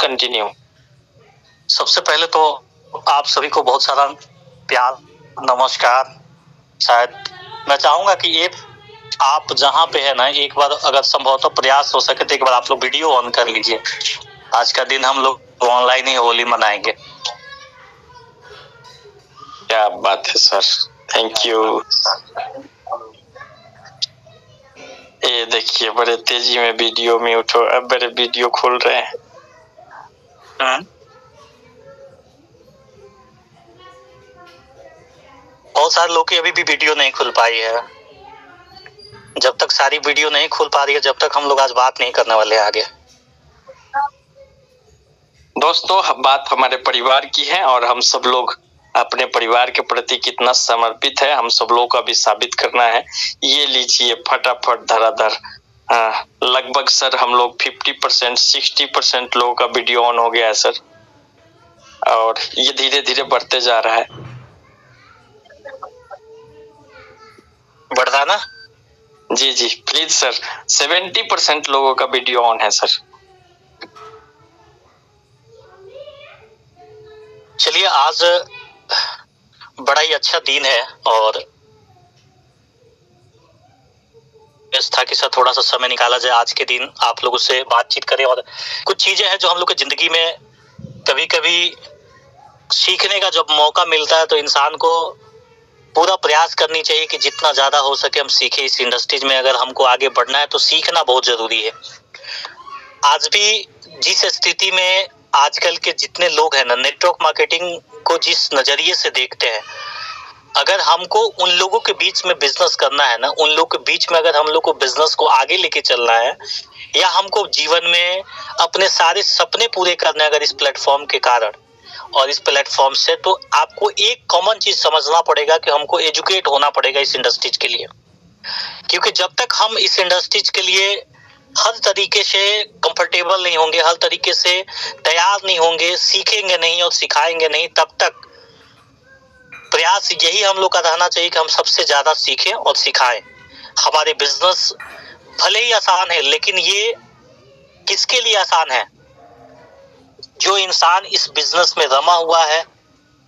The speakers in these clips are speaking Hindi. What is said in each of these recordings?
कंटिन्यू। सबसे पहले तो आप सभी को बहुत सारा प्यार, नमस्कार। शायद मैं चाहूंगा कि ये आप जहाँ पे है ना, एक बार अगर संभवतः प्रयास हो सके तो एक बार आप लोग वीडियो ऑन कर लीजिए। आज का दिन हम लोग ऑनलाइन ही होली मनाएंगे। क्या बात है सर, थैंक यू। ये देखिए बड़े तेजी में वीडियो म्यूट हो, अब बड़े वीडियो खोल रहे हैं। बहुत सारे लोग की अभी भी वीडियो नहीं खुल पाई है। जब तक सारी वीडियो नहीं खुल पा रही है, जब तक हम लोग आज बात नहीं करने वाले आगे। दोस्तों, बात हमारे परिवार की है और हम सब लोग अपने परिवार के प्रति कितना समर्पित है, हम सब लोगों को अभी साबित करना है। ये लीजिए फटाफट धराधर। लगभग सर हम लोग 50% 60% लोगों का वीडियो ऑन हो गया है सर, और ये धीरे धीरे बढ़ते जा रहा है। बढ़ रहा ना? जी जी प्लीज सर। 70% लोगों का वीडियो ऑन है सर। चलिए, आज बड़ा ही अच्छा दिन है और था कि सर थोड़ा सा समय निकाला जाए आज के दिन आप लोगों से बातचीत करें। और कुछ चीजें हैं जो हम लोग की जिंदगी में कभी कभी सीखने का जब मौका मिलता है तो इंसान को पूरा प्रयास करनी चाहिए कि जितना ज्यादा हो सके हम सीखें। इस इंडस्ट्रीज में अगर हमको आगे बढ़ना है तो सीखना बहुत जरूरी है। आज भी जिस स्थिति में आजकल के जितने लोग हैं ना, नेटवर्क मार्केटिंग को जिस नजरिए से देखते हैं, अगर हमको उन लोगों के बीच में बिजनेस करना है ना, उन लोगों के बीच में अगर हम लोग को बिजनेस को आगे लेके चलना है, या हमको जीवन में अपने सारे सपने पूरे करने अगर इस प्लेटफॉर्म के कारण और इस प्लेटफॉर्म से, तो आपको एक कॉमन चीज समझना पड़ेगा कि हमको एजुकेट होना पड़ेगा इस इंडस्ट्रीज के लिए। क्योंकि जब तक हम इस इंडस्ट्रीज के लिए हर तरीके से कंफर्टेबल नहीं होंगे, हर तरीके से तैयार नहीं होंगे, सीखेंगे नहीं और सिखाएंगे नहीं, तब तक प्रयास यही हम लोग का रहना चाहिए कि हम सबसे ज्यादा सीखें और सिखाएं। हमारे बिजनेस भले ही आसान है, लेकिन ये किसके लिए आसान है? जो इंसान इस बिजनेस में रमा हुआ है,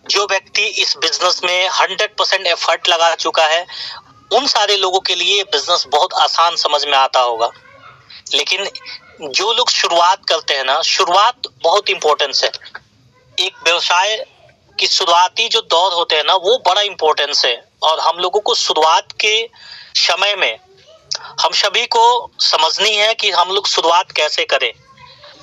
जो व्यक्ति इस बिजनेस में 100% एफर्ट लगा चुका है, उन सारे लोगों के लिए बिजनेस बहुत आसान समझ में आता होगा। लेकिन जो लोग शुरुआत करते हैं ना, शुरुआत बहुत इंपॉर्टेंस है। एक व्यवसाय की शुरुआती जो दौर होते हैं ना, वो बड़ा इंपॉर्टेंस है। और हम लोगों को शुरुआत के समय में हम सभी को समझनी है कि हम लोग शुरुआत कैसे करें।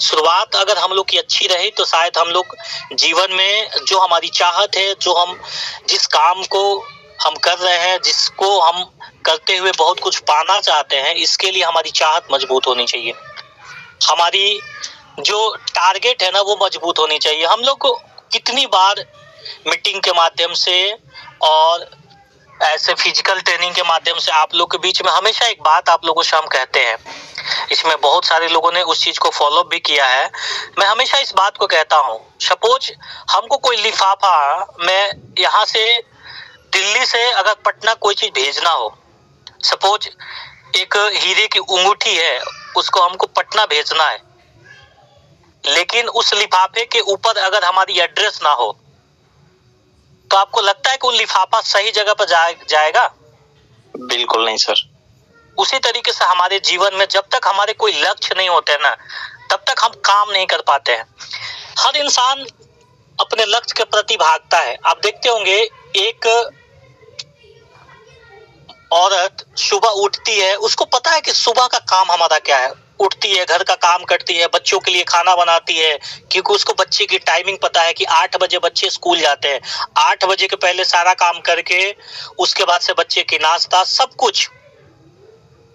शुरुआत अगर हम लोग की अच्छी रही तो शायद हम लोग जीवन में जो हमारी चाहत है, जो हम जिस काम को हम कर रहे हैं, जिसको हम करते हुए बहुत कुछ पाना चाहते हैं, इसके लिए हमारी चाहत मजबूत होनी चाहिए। हमारी जो टारगेट है ना, वो मजबूत होनी चाहिए। हम लोग को कितनी बार मीटिंग के माध्यम से और ऐसे फिजिकल ट्रेनिंग के माध्यम से आप लोग के बीच में हमेशा एक बात आप लोगों से हम कहते हैं, इसमें बहुत सारे लोगों ने उस चीज को फॉलो भी किया है। मैं हमेशा इस बात को कहता हूँ, सपोज हमको कोई लिफाफा, मैं यहाँ से दिल्ली से अगर पटना कोई चीज भेजना हो, सपोज एक हीरे की अंगूठी है, उसको हमको पटना भेजना है, लेकिन उस लिफाफे के ऊपर अगर हमारी एड्रेस ना हो, तो आपको लगता है कि वो लिफाफा सही जगह पर जाएगा? बिल्कुल नहीं सर। उसी तरीके से हमारे जीवन में जब तक हमारे कोई लक्ष्य नहीं होते ना, तब तक हम काम नहीं कर पाते हैं। हर इंसान अपने लक्ष्य के प्रति भागता है। आप देखते होंगे, एक औरत सुबह उठती है, उसको पता है कि सुबह का काम हमारा क्या है। उठती है, घर का काम करती है, बच्चों के लिए खाना बनाती है, क्योंकि उसको बच्चे की टाइमिंग पता है कि 8 बजे बच्चे स्कूल जाते हैं। 8 बजे के पहले सारा काम करके उसके बाद से बच्चे की नाश्ता, सब कुछ,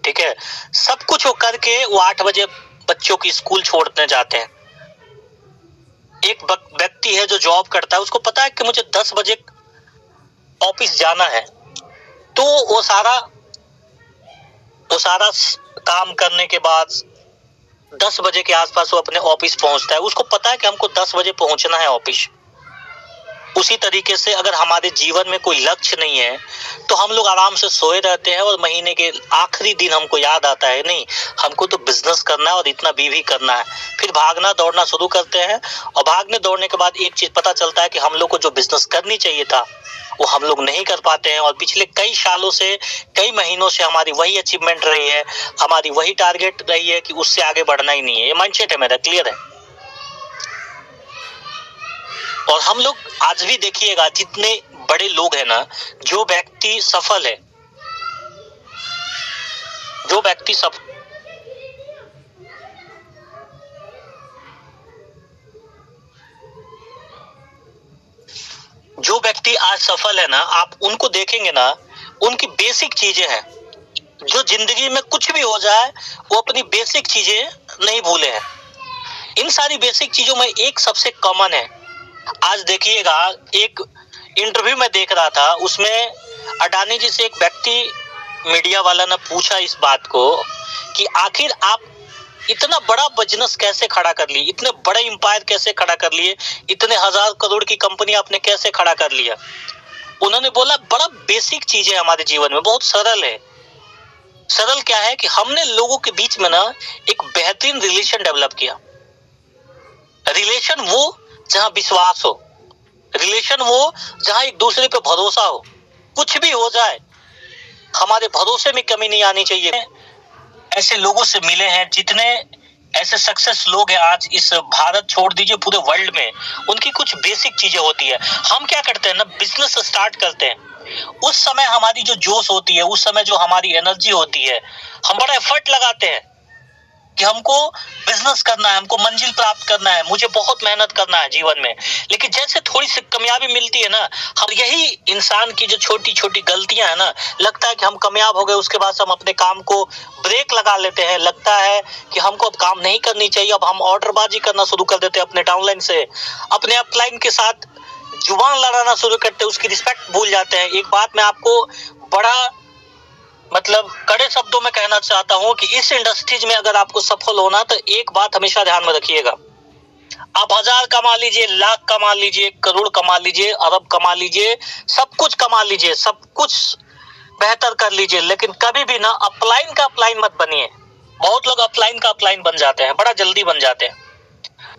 ठीक है, सब कुछ वो करके वो 8 बजे बच्चों की स्कूल छोड़ने जाते हैं। एक व्यक्ति है जो जॉब करता है, उसको पता है कि मुझे 10 बजे ऑफिस जाना है, तो वो सारा काम करने के बाद 10 बजे के आसपास वो अपने ऑफिस पहुंचता है। उसको पता है कि हमको 10 बजे पहुंचना है ऑफिस। उसी तरीके से अगर हमारे जीवन में कोई लक्ष्य नहीं है तो हम लोग आराम से सोए रहते हैं और महीने के आखिरी दिन हमको याद आता है नहीं हमको तो बिजनेस करना है और इतना भी करना है। फिर भागना दौड़ना शुरू करते हैं और भागने दौड़ने के बाद एक चीज पता चलता है कि हम लोग को जो बिजनेस करनी चाहिए था वो हम लोग नहीं कर पाते हैं। और पिछले कई सालों से कई महीनों से हमारी वही अचीवमेंट रही है, हमारी वही टारगेट रही है कि उससे आगे बढ़ना ही नहीं है। ये माइंडसेट है मेरा, क्लियर है। और हम लोग आज भी देखिएगा जितने बड़े लोग हैं ना, जो व्यक्ति सफल है, जो व्यक्ति आज सफल है ना, आप उनको देखेंगे ना, उनकी बेसिक चीजें हैं जो जिंदगी में कुछ भी हो जाए वो अपनी बेसिक चीजें नहीं भूले हैं। इन सारी बेसिक चीजों में एक सबसे कॉमन है। आज देखिएगा एक इंटरव्यू में देख रहा था, उसमें अडानी जी से एक व्यक्ति मीडिया वाला ने पूछा इस बात को कि आखिर आप इतना बड़ा बिजनेस कैसे खड़ा कर लिए, इतने बड़े एम्पायर कैसे खड़ा कर लिए, इतने हजार करोड़ की कंपनी आपने कैसे खड़ा कर लिया। उन्होंने बोला बड़ा बेसिक चीज है हमारे जीवन में, बहुत सरल है। सरल क्या है कि हमने लोगों के बीच में ना एक बेहतरीन रिलेशन डेवलप किया। रिलेशन वो जहां विश्वास हो, रिलेशन वो जहां एक दूसरे पे भरोसा हो। कुछ भी हो जाए हमारे भरोसे में कमी नहीं आनी चाहिए। ऐसे लोगों से मिले हैं, जितने ऐसे सक्सेस लोग हैं आज इस भारत छोड़ दीजिए पूरे वर्ल्ड में, उनकी कुछ बेसिक चीजें होती है। हम क्या करते हैं ना, बिजनेस स्टार्ट करते हैं, उस समय हमारी जो जोश होती है, उस समय जो हमारी एनर्जी होती है, हम बड़ा एफर्ट लगाते हैं कि हमको बिजनेस करना है, हमको मंजिल प्राप्त करना है, मुझे बहुत मेहनत करना है जीवन में। लेकिन जैसे थोड़ी सी कामयाबी मिलती है ना, हम यही इंसान की जो छोटी छोटी गलतियां है ना, लगता है कि हम कामयाब हो गए, उसके बाद हम अपने काम को ब्रेक लगा लेते हैं। लगता है कि हमको अब काम नहीं करनी चाहिए, अब हम ऑर्डरबाजी करना शुरू कर देते हैं अपने डाउनलाइन से, अपने अपलाइन के साथ जुबान लड़ाना शुरू करते हैं, उसकी रिस्पेक्ट भूल जाते हैं। एक बात मैं आपको बड़ा कड़े शब्दों में कहना चाहता हूं कि इस इंडस्ट्रीज में अगर आपको सफल होना तो एक बात हमेशा ध्यान में रखिएगा। आप 1000 कमा लीजिए, लाख कमा लीजिए, करोड़ कमा लीजिए, अरब कमा लीजिए, सब कुछ कमा लीजिए, सब कुछ बेहतर कर लीजिए, लेकिन कभी भी ना अपलाइन का अपलाइन मत बनिए। बहुत लोग अपलाइन का अपलाइन बन जाते हैं, बड़ा जल्दी बन जाते हैं।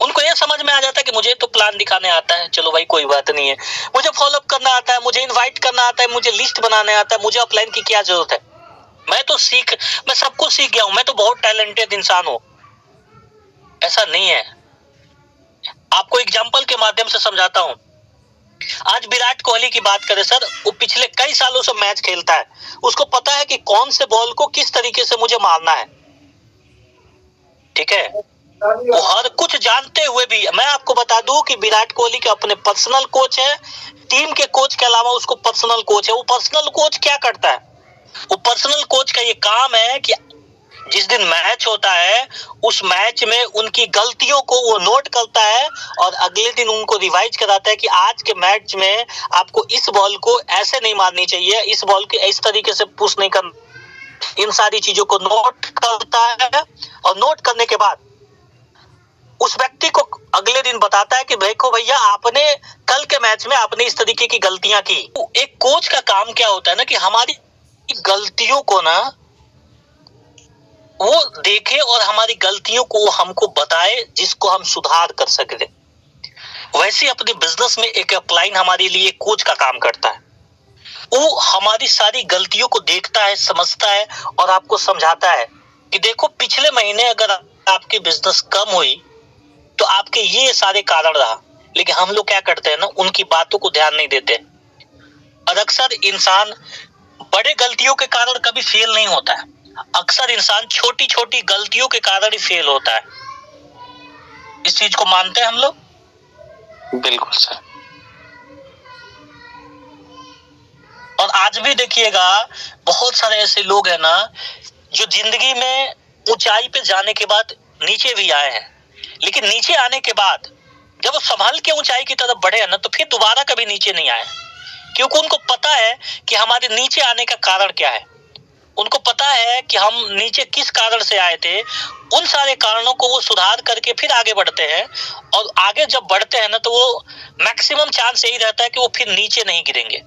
उनको ये समझ में आ जाता है कि मुझे तो प्लान दिखाने आता है, चलो भाई कोई बात नहीं है, मुझे फॉलोअप करना आता है, मुझे इनवाइट करना आता है, मुझे लिस्ट बनाने आता है, मुझे अपलाइन की क्या जरूरत है। मैं सब कुछ सीख गया हूं, मैं तो बहुत टैलेंटेड इंसान हूं। ऐसा नहीं है। आपको एग्जांपल के माध्यम से समझाता हूं। आज विराट कोहली की बात करें सर, वो पिछले कई सालों से मैच खेलता है, उसको पता है कि कौन से बॉल को किस तरीके से मुझे मारना है, ठीक है। वो हर कुछ जानते हुए भी, मैं आपको बता दूं कि विराट कोहली के अपने पर्सनल कोच है, टीम के कोच के अलावा उसको पर्सनल कोच है। वो पर्सनल कोच क्या करता है, वो पर्सनल कोच का ये काम है कि जिस दिन मैच होता है उस मैच में उनकी गलतियों को वो नोट करता है और अगले दिन उनको रिवाइज कराता है कि आज के मैच में आपको इस बॉल को ऐसे नहीं मारनी चाहिए, इस बॉल के इस तरीके से पुश नहीं करना। इन सारी चीजों को नोट करता है और नोट करने के बाद उस व्यक्ति को अगले दिन बताता है कि देखो भैया, आपने कल के मैच में आपने इस तरीके की गलतियां की। एक कोच का काम क्या होता है ना कि हमारी गलतियों को ना वो देखे और हमारी गलतियों को वो हमको बताए, जिसको हम सुधार कर सके। वैसे अपने बिजनेस में एक अपलाइन हमारे लिए कोच का काम करता है। वो हमारी सारी गलतियों को देखता है, समझता है और आपको समझाता है कि देखो पिछले महीने अगर आपकी बिजनेस कम हुई तो आपके ये सारे कारण रहा। लेकिन हम लोग क्या करते हैं ना, उनकी बातों को ध्यान नहीं देते। और अक्सर इंसान बड़े गलतियों के कारण कभी फेल नहीं होता है, अक्सर इंसान छोटी छोटी गलतियों के कारण ही फेल होता है। इस चीज को मानते हैं हम लोग? बिल्कुल सर। और आज भी देखिएगा बहुत सारे ऐसे लोग हैं ना जो जिंदगी में ऊंचाई पे जाने के बाद नीचे भी आए हैं, लेकिन नीचे आने के बाद जब वो संभल के ऊंचाई की तरफ बढ़े हैं ना, तो फिर दोबारा कभी नीचे नहीं आए, क्योंकि उनको पता है कि हमारे नीचे आने का कारण क्या है। उनको पता है कि हम नीचे किस कारण से आए थे, उन सारे कारणों को वो सुधार करके फिर आगे बढ़ते हैं। और आगे जब बढ़ते हैं ना, तो वो मैक्सिमम चांस यही रहता है कि वो फिर नीचे नहीं गिरेंगे,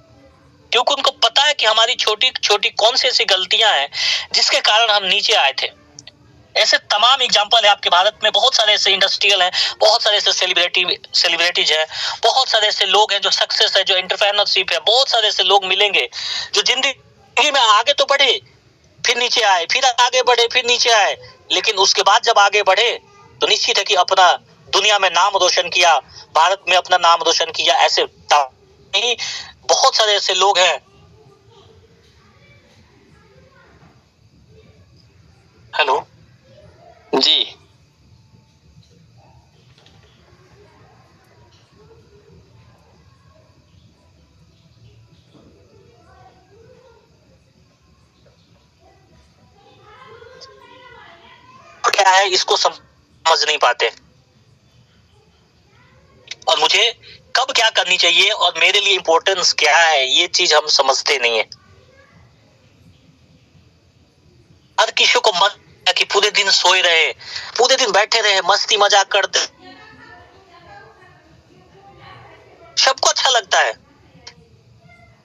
क्योंकि उनको पता है कि हमारी छोटी छोटी कौन सी ऐसी गलतियां हैं जिसके कारण हम नीचे आए थे। ऐसे तमाम एग्जाम्पल है आपके भारत में, बहुत सारे ऐसे इंडस्ट्रियल हैं, बहुत सारे ऐसे सेलिब्रिटीज हैं, बहुत सारे ऐसे लोग हैं जो सक्सेस है, जो एंटरप्रेन्योरशिप है, बहुत सारे ऐसे लोग मिलेंगे जो जिंदगी में आगे तो बढ़े, फिर नीचे आए, फिर आगे बढ़े, फिर नीचे आए, लेकिन उसके बाद जब आगे बढ़े तो निश्चित है कि अपना दुनिया में नाम रोशन किया, भारत में अपना नाम रोशन किया। ऐसे नहीं, बहुत सारे ऐसे लोग हैं। हेलो जी। क्या है इसको समझ नहीं पाते, और मुझे कब क्या करनी चाहिए और मेरे लिए इंपॉर्टेंस क्या है, ये चीज हम समझते नहीं है। हर किसी को मन है कि पूरे दिन सोए रहे, पूरे दिन बैठे रहे, मस्ती मजाक करते, सबको अच्छा लगता है।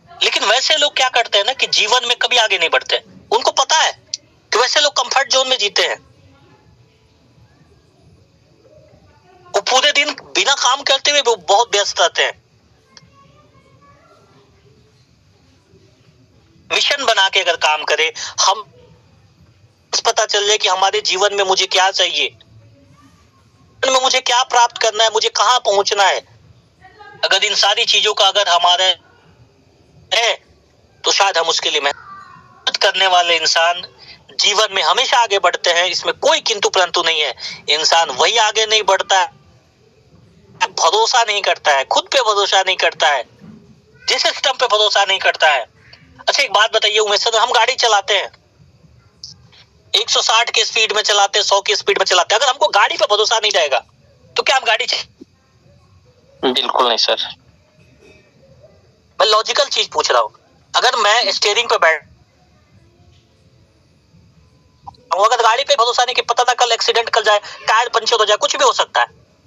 लेकिन वैसे लोग क्या करते हैं ना कि जीवन में कभी आगे नहीं बढ़ते। उनको पता है कि वैसे लोग कंफर्ट जोन में जीते हैं। वो पूरे दिन बिना काम करते हुए वो बहुत व्यस्त रहते हैं। मिशन बना के अगर काम करे, हम पता चल जाए कि हमारे जीवन में मुझे क्या चाहिए, में मुझे क्या प्राप्त करना है, मुझे कहाँ पहुंचना है। अगर इन सारी चीजों का अगर हमारे है तो शायद हम उसके लिए मेहनत करने वाले इंसान जीवन में हमेशा आगे बढ़ते हैं। इसमें कोई किंतु परंतु नहीं है। इंसान वही आगे नहीं बढ़ता है, भरोसा नहीं करता है, खुद पे भरोसा नहीं करता है, जिस सिस्टम पे भरोसा नहीं करता है। अच्छा एक बात बताइए उमेश सर, हम गाड़ी चलाते हैं 160 के स्पीड में चलाते हैं, 100 की स्पीड में चलाते हैं। अगर हमको गाड़ी पे भरोसा नहीं रहेगा तो क्या हम गाड़ी बिल्कुल नहीं सर। मैं लॉजिकल चीज पूछ रहा हूँ। अगर मैं स्टीयरिंग पे बैठ, अगर गाड़ी पे भरोसा नहीं कि पता ना कल एक्सीडेंट कर जाए, टायर पंचर हो जाए, कुछ भी हो सकता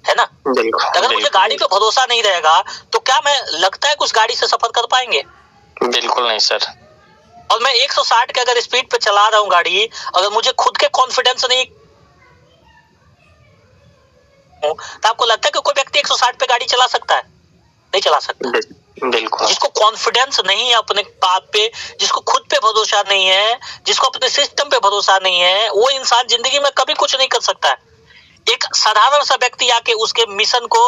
है ना। अगर मुझे गाड़ी पे भरोसा नहीं रहेगा तो क्या मैं लगता है कि उस गाड़ी से सफर कर पाएंगे? बिल्कुल नहीं सर। और मैं 160 के अगर स्पीड पे चला रहा हूँ गाड़ी, अगर मुझे खुद के कॉन्फिडेंस नहीं, तो आपको लगता है कि कोई व्यक्ति 160 पे गाड़ी चला सकता है? नहीं चला सकता। बिल्कुल। जिसको कॉन्फिडेंस नहीं है अपने बात पे, जिसको खुद पे भरोसा नहीं है, जिसको अपने सिस्टम पे भरोसा नहीं है, वो इंसान जिंदगी में कभी कुछ नहीं कर सकता है। एक साधारण सा व्यक्ति आके उसके मिशन को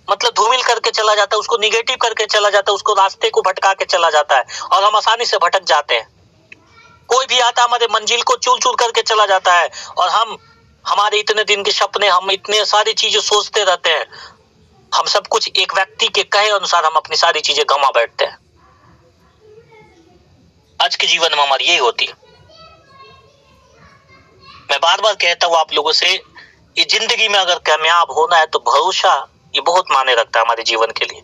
मतलब धूमिल करके चला जाता है, उसको निगेटिव करके चला जाता है, उसको रास्ते को भटका के चला जाता है, और हम आसानी से भटक जाते हैं। कोई भी आता हमारे मंजिल को चूर चूर करके चला जाता है, और हम हमारे इतने दिन के सपने, हम इतने सारी चीजें सोचते रहते हैं, हम सब कुछ एक व्यक्ति के कहे अनुसार हम अपनी सारी चीजें गंवा बैठते हैं। आज के जीवन में हमारी यही होती है। मैं बार बार कहता हूँ आप लोगों से, ये जिंदगी में अगर कामयाब होना है तो भरोसा ये बहुत मायने रखता है हमारे जीवन के लिए।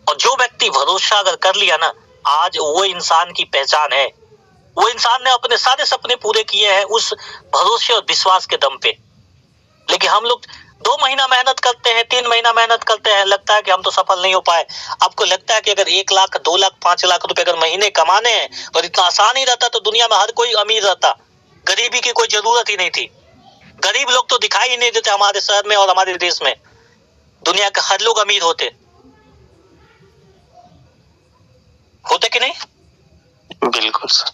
और जो व्यक्ति भरोसा अगर कर लिया ना, आज वो इंसान की पहचान है। वो इंसान ने अपने सारे सपने पूरे किए हैं उस भरोसे और विश्वास के दम पे। लेकिन हम लोग 2 महीना मेहनत करते हैं, 3 महीना मेहनत करते हैं, लगता है कि हम तो सफल नहीं हो पाए। आपको लगता है कि अगर 1 लाख, 2 लाख, 5 लाख रुपए अगर महीने कमाने हैं और इतना आसान ही रहता तो दुनिया में हर कोई अमीर रहता, गरीबी की कोई जरूरत ही नहीं थी। गरीब लोग तो दिखाई ही नहीं देते हमारे शहर में और हमारे देश में। दुनिया के हर लोग अमीर होते कि नहीं? बिल्कुल सर।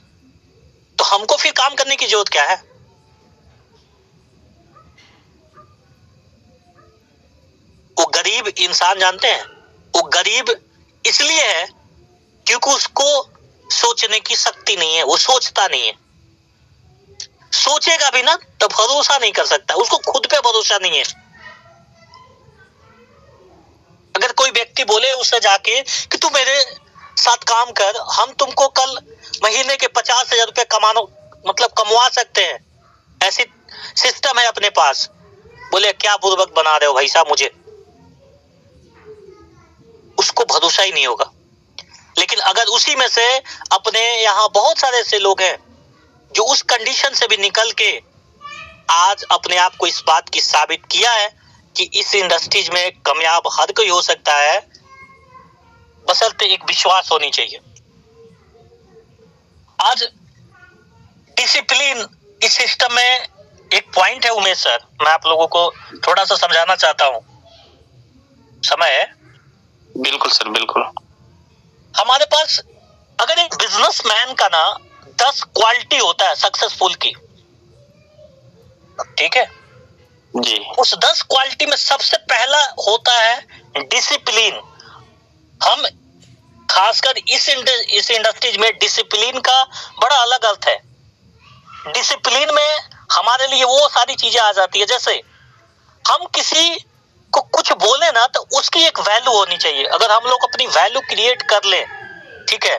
तो हमको फिर काम करने की जरूरत क्या है? वो गरीब इंसान जानते हैं, वो गरीब इसलिए है क्योंकि उसको सोचने की शक्ति नहीं है, वो सोचता नहीं है। सोचेगा भी ना तो भरोसा नहीं कर सकता, उसको खुद पे भरोसा नहीं है। अगर कोई व्यक्ति बोले उससे जाके कि तू मेरे साथ काम कर, हम तुमको कल महीने के 50,000 रुपए कमवा सकते हैं, ऐसी सिस्टम है अपने पास। बोले क्या बुर्बक बना रहे हो भाई साहब मुझे, उसको भरोसा ही नहीं होगा। लेकिन अगर उसी में से अपने यहाँ बहुत सारे ऐसे लोग हैं जो उस कंडीशन से भी निकल के आज अपने आप को इस बात की साबित किया है कि इस इंडस्ट्रीज में कामयाब हर कोई हो सकता है, बशर्ते एक विश्वास होनी चाहिए। आज डिसिप्लिन इस सिस्टम में एक पॉइंट है उमेश सर, मैं आप लोगों को थोड़ा सा समझाना चाहता हूं। समय है? बिल्कुल सर, बिल्कुल। हमारे पास अगर एक बिजनेसमैन का ना 10 क्वालिटी होता है सक्सेसफुल की, ठीक है जी। उस 10 क्वालिटी में सबसे पहला होता है डिसिप्लिन। हम खासकर इस इंडस्ट्रीज में डिसिप्लिन का बड़ा अलग अर्थ है। डिसिप्लिन में हमारे लिए वो सारी चीजें आ जाती है, जैसे हम किसी को कुछ बोले ना तो उसकी एक वैल्यू होनी चाहिए। अगर हम लोग अपनी वैल्यू क्रिएट कर ले, ठीक है,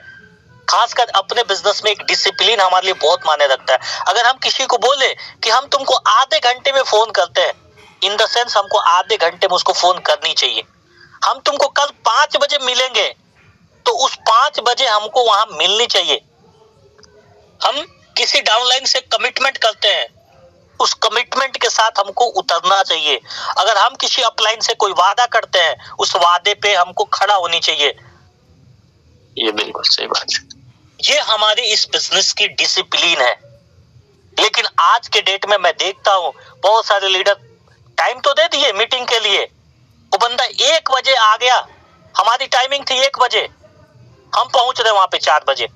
खासकर अपने बिजनेस में एक डिसिप्लिन हमारे लिए बहुत मायने रखता है। अगर हम किसी को बोले कि हम तुमको आधे घंटे में फोन करते हैं, इन द सेंस हमको आधे घंटे में उसको फोन करनी चाहिए। हम तुमको कल 5 बजे मिलेंगे तो उस 5 बजे हमको वहां मिलनी चाहिए। हम किसी डाउनलाइन से कमिटमेंट करते हैं, उस कमिटमेंट के साथ हमको उतरना चाहिए। अगर हम किसी अपलाइन से कोई वादा करते हैं, उस वादे पे हमको खड़ा होनी चाहिए। ये बिल्कुल सही बात है। ये हमारी इस बिजनेस की डिसिप्लिन है। लेकिन आज के डेट में मैं देखता हूं बहुत सारे लीडर टाइम तो दे दिए मीटिंग के लिए, वो बंदा 1 बजे आ गया, हमारी टाइमिंग थी 1 बजे, हम पहुंच रहे वहां पे 4 बजे।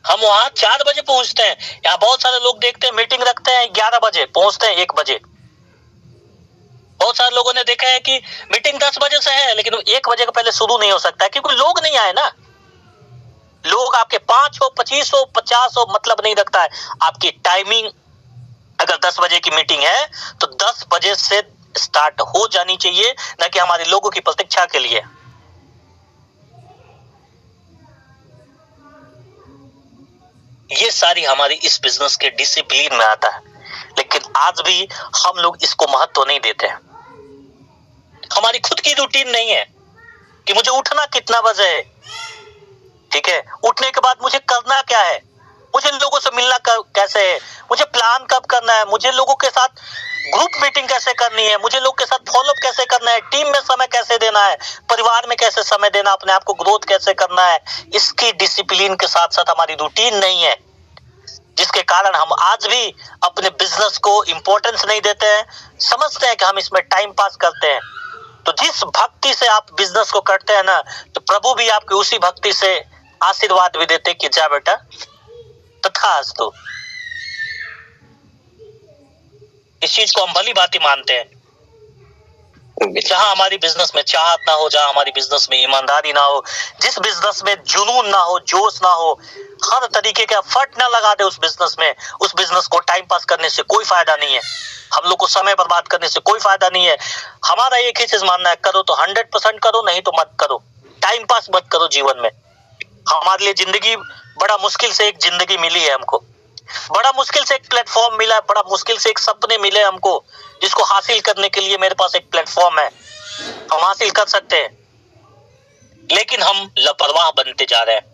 हम वहां 4 बजे पहुंचते हैं। यहाँ बहुत सारे लोग देखते हैं मीटिंग रखते हैं 11 बजे, पहुंचते हैं 1 बजे। बहुत सारे लोगों ने देखा है कि मीटिंग 10 बजे से है लेकिन 1 बजे के पहले शुरू नहीं हो सकता, क्योंकि लोग नहीं आए ना। लोग आपके 5 हो, 25 हो, 50 हो, मतलब नहीं रखता है। आपकी टाइमिंग अगर 10 बजे की मीटिंग है तो 10 बजे से स्टार्ट हो जानी चाहिए, ना कि हमारे लोगों की प्रतीक्षा के लिए। ये सारी हमारी इस बिजनेस के डिसिप्लिन में आता है, लेकिन आज भी हम लोग इसको महत्व नहीं देते हैं। हमारी खुद की रूटीन नहीं है कि मुझे उठना कितना बजे है, ठीक है, उठने के बाद मुझे करना क्या है, मुझे लोगों से मिलना कैसे है, मुझे प्लान कब करना है, मुझे लोगों के साथ ग्रुप मीटिंग कैसे करनी है, मुझे लोग के साथ फॉलोअप कैसे करना है, टीम में समय कैसे देना है, परिवार में कैसे समय देना, अपने आप को ग्रोथ कैसे करना है। इसकी डिसिप्लिन के साथ साथ हमारी रूटीन नहीं है, जिसके कारण हम आज भी अपने बिजनेस को इंपॉर्टेंस नहीं देते हैं। समझते हैं कि हम इसमें टाइम पास करते हैं। तो जिस भक्ति से आप बिजनेस को करते हैं ना, तो प्रभु भी आपकी उसी भक्ति से आशीर्वाद भी देते कि जा बेटा तथास्तु। इस चीज को हम भली भांति मानते हैं। जहां हमारी बिजनेस में चाहत ना हो, जहां हमारी बिजनेस में ईमानदारी ना हो, जिस बिजनेस में जुनून ना हो, जोश ना हो, हर तरीके का एफर्ट ना लगा दे उस बिजनेस में, उस बिजनेस को टाइम पास करने से कोई फायदा नहीं है। हम लोग को समय बर्बाद करने से कोई फायदा नहीं है। हमारा एक ही चीज मानना है, करो तो 100% करो, नहीं तो मत करो। टाइम पास मत करो जीवन में। हमारे लिए जिंदगी बड़ा मुश्किल से एक जिंदगी मिली है हमको, बड़ा मुश्किल से एक प्लेटफॉर्म मिला है, बड़ा मुश्किल से एक सपने मिले हमको, जिसको हासिल करने के लिए मेरे पास एक प्लेटफॉर्म है, हम हासिल कर सकते हैं। लेकिन हम लापरवाह बनते जा रहे हैं,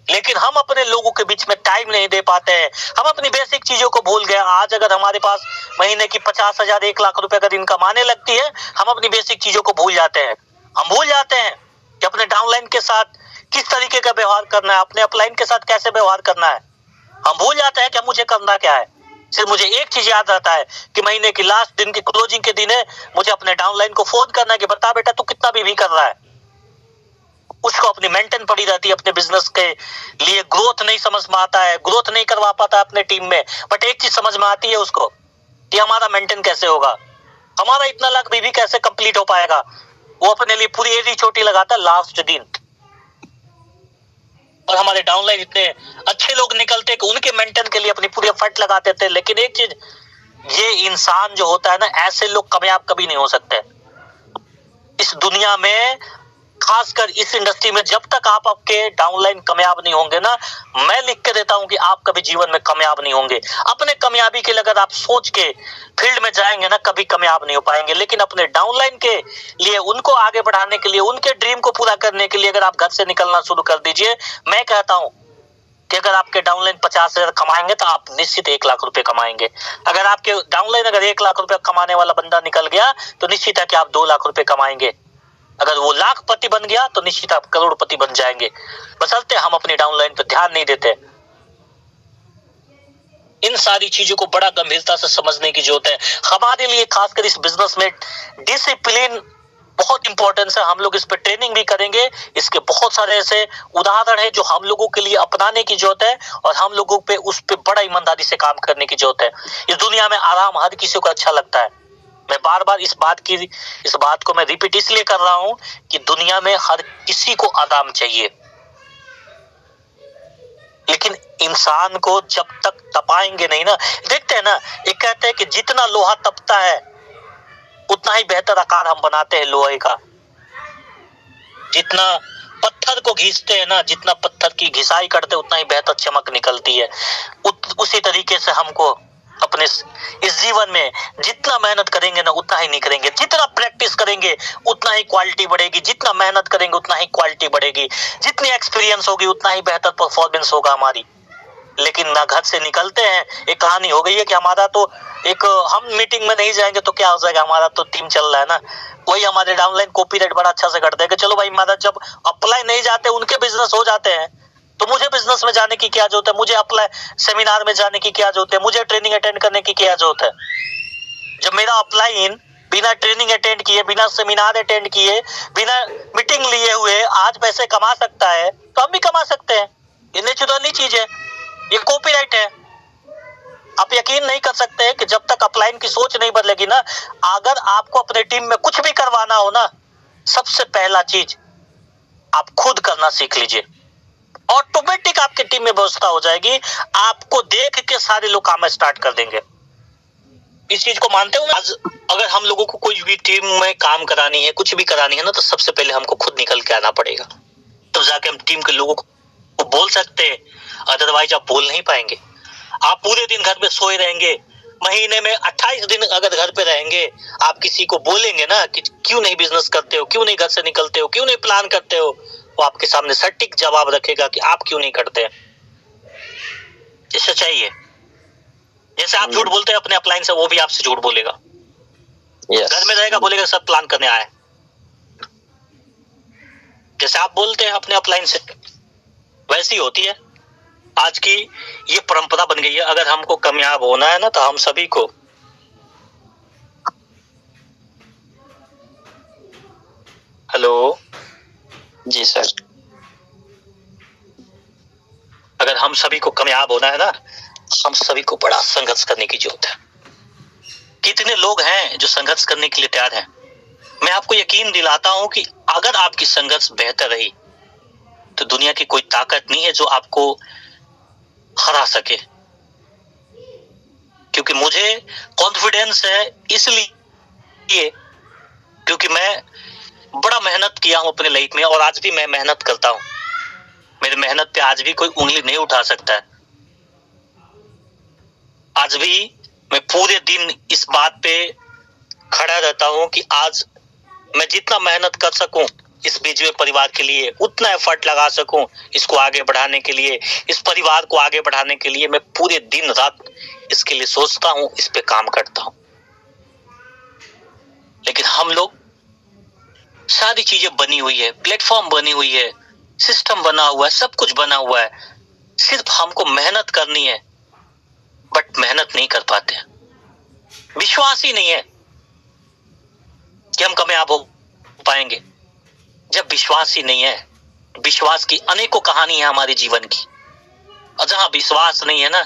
लेकिन हम अपने लोगों के बीच में टाइम नहीं दे पाते हैं। हम अपनी बेसिक चीजों को भूल गए। आज अगर हमारे पास महीने की 50,000 1 लाख रुपए अगर इनकम आने लगती है, हम अपनी बेसिक चीजों को भूल जाते हैं। हम भूल जाते हैं कि अपने डाउनलाइन के साथ किस तरीके का व्यवहार करना है, अपने अपलाइन के साथ कैसे व्यवहार करना है। हम भूल जाते हैं कि मुझे करना क्या है। सिर्फ मुझे एक चीज याद रहता है कि महीने की लास्ट दिन की क्लोजिंग के दिन है, मुझे अपने डाउनलाइन को फोन करना है कि बता बेटा तू कितना भी कर रहा है। उसको अपनी मेंटेन पड़ी रहती है अपने बिजनेस के लिए। ग्रोथ नहीं समझ में आता है, ग्रोथ नहीं करवा पाता अपने टीम में, बट एक चीज समझ में आती है उसको कि हमारा मेंटेन कैसे होगा, हमारा इतना लाख भी कैसे कंप्लीट हो पाएगा। वो अपने लिए पूरी एडी चोटी लगाता है लास्ट दिन। और हमारे डाउनलाइन इतने अच्छे लोग निकलते कि उनके मेंटेन के लिए अपनी पूरी एफर्ट लगाते थे। लेकिन एक चीज, ये इंसान जो होता है ना, ऐसे लोग कामयाब कभी नहीं हो सकते इस दुनिया में। खासकर इस इंडस्ट्री में जब तक आप आपके डाउनलाइन कामयाब नहीं होंगे ना, मैं लिख के देता हूं कि आप कभी जीवन में कामयाब नहीं होंगे। अपने कामयाबी के लिए अगर आप सोच के फील्ड में जाएंगे ना, कभी कामयाब नहीं हो पाएंगे। लेकिन अपने डाउनलाइन के लिए, उनको आगे बढ़ाने के लिए, उनके ड्रीम को पूरा करने के लिए अगर आप घर से निकलना शुरू कर दीजिए, मैं कहता हूं कि अगर आपके डाउनलाइन 50,000 कमाएंगे तो आप निश्चित 1 लाख रुपए कमाएंगे। अगर आपके डाउनलाइन अगर 1 लाख रुपए कमाने वाला बंदा निकल गया तो निश्चित है कि आप 2 लाख रुपए कमाएंगे। अगर वो लाखपति बन गया तो निश्चित आप करोड़पति बन जाएंगे। बशर्ते हम अपनी डाउनलाइन पर ध्यान नहीं देते। इन सारी चीजों को बड़ा गंभीरता से समझने की जरूरत है। हमारे लिए खासकर इस बिजनेस में डिसिप्लिन बहुत इंपॉर्टेंस है। हम लोग इस पे ट्रेनिंग भी करेंगे। इसके बहुत सारे ऐसे उदाहरण है जो हम लोगों के लिए अपनाने की जरूरत है और हम लोगों पे उस पे बड़ा ईमानदारी से काम करने की जरूरत है। इस दुनिया में आराम हर किसी को अच्छा लगता है। मैं बार बार इस बात को मैं रिपीट इसलिए कर रहा हूं कि दुनिया में हर किसी को आराम चाहिए, लेकिन इंसान को जब तक तपाएंगे नहीं ना, देखते हैं ना, एक कहते हैं कि जितना लोहा तपता है उतना ही बेहतर आकार हम बनाते हैं लोहे का। जितना पत्थर को घिसते हैं ना, जितना पत्थर की घिसाई करते हैं उतना ही बेहतर चमक निकलती है। उसी तरीके से हमको अपने इस जीवन में जितना मेहनत करेंगे ना उतना ही निखरेंगे। जितना प्रैक्टिस करेंगे उतना ही क्वालिटी बढ़ेगी। जितना मेहनत करेंगे उतना ही क्वालिटी बढ़ेगी। जितनी एक्सपीरियंस होगी उतना ही बेहतर परफॉर्मेंस होगा हमारी। लेकिन ना घर से निकलते हैं, एक कहानी हो गई है कि हमारा तो हम मीटिंग में नहीं जाएंगे तो क्या हो जाएगा, हमारा तो टीम चल रहा है ना, वही हमारे डाउनलाइन कॉपीराइट बड़ा अच्छा से कर देगा। चलो भाई, हमारा जब अप्लाई नहीं जाते उनके बिजनेस हो जाते हैं तो मुझे बिजनेस में जाने की क्या जरूरत है, मुझे अप्लाई सेमिनार में जाने की क्या जरूरत है, मुझे ट्रेनिंग अटेंड करने की क्या जरूरत है। जब मेरा अपलाइन बिना ट्रेनिंग अटेंड किए, बिना सेमिनार अटेंड किए, बिना मीटिंग लिए हुए आज पैसे कमा सकता है तो हम भी कमा सकते हैं। ये नेचुरली चीज है, ये कॉपीराइट है। आप यकीन नहीं कर सकते कि जब तक अपलाइन की सोच नहीं बदलेगी ना, अगर आपको अपने टीम में कुछ भी करवाना हो ना, सबसे पहला चीज आप खुद करना सीख लीजिए। ऑटोमेटिक आपके टीम में व्यवस्था हो जाएगी। आपको देख के सारे लोग काम स्टार्ट कर देंगे। इस चीज को मानते हो? आज अगर हम लोगों को कोई भी टीम में काम करानी है, कुछ भी करानी है ना, तो सबसे पहले हमको खुद निकल के आना पड़ेगा। तब जाके हम टीम के लोगों को बोल सकते हैं, अदरवाइज आप बोल नहीं पाएंगे। आप पूरे दिन घर पे सोए रहेंगे, महीने में 28 दिन अगर घर पे रहेंगे, आप किसी को बोलेंगे ना कि क्यों नहीं बिजनेस करते हो, क्यों नहीं घर से निकलते हो, क्यों नहीं प्लान करते हो, वो आपके सामने सटीक जवाब रखेगा कि आप क्यों नहीं करते। ये सच्चाई है। जैसे आप झूठ बोलते हैं अपने अपलाइन से, वो भी आपसे झूठ बोलेगा। घर में रहेगा, बोलेगा सब प्लान करने आए। जैसे आप बोलते हैं अपने अपलाइन से, वैसी होती है। आज की ये परंपरा बन गई है। अगर हमको कामयाब होना है ना, तो हम सभी को हेलो जी सर, अगर हम सभी को कामयाब होना है ना, हम सभी को बड़ा संघर्ष करने की जरूरत है। कितने लोग हैं जो संघर्ष करने के लिए तैयार हैं। मैं आपको यकीन दिलाता हूं कि अगर आपकी संघर्ष बेहतर रही तो दुनिया की कोई ताकत नहीं है जो आपको हरा सके। क्योंकि मुझे कॉन्फिडेंस है इसलिए क्योंकि मैं बड़ा मेहनत किया हूं अपने लाइफ में, और आज भी मैं मेहनत करता हूं। मेरी मेहनत पे आज भी कोई उंगली नहीं उठा सकता है। आज भी मैं पूरे दिन इस बात पे खड़ा रहता हूं कि आज मैं जितना मेहनत कर सकूं इस बीजवे परिवार के लिए, उतना एफर्ट लगा सकूं इसको आगे बढ़ाने के लिए, इस परिवार को आगे बढ़ाने के लिए, मैं पूरे दिन रात इसके लिए सोचता हूं, इस पे काम करता हूं। लेकिन हम लोग, सारी चीजें बनी हुई है, प्लेटफॉर्म बनी हुई है, सिस्टम बना हुआ है, सब कुछ बना हुआ है, सिर्फ हमको मेहनत करनी है। बट मेहनत नहीं कर पाते, विश्वास ही नहीं है कि हम कामयाब हो पाएंगे। जब विश्वास ही नहीं है, विश्वास की अनेकों कहानी है हमारे जीवन की, और जहां विश्वास नहीं है ना,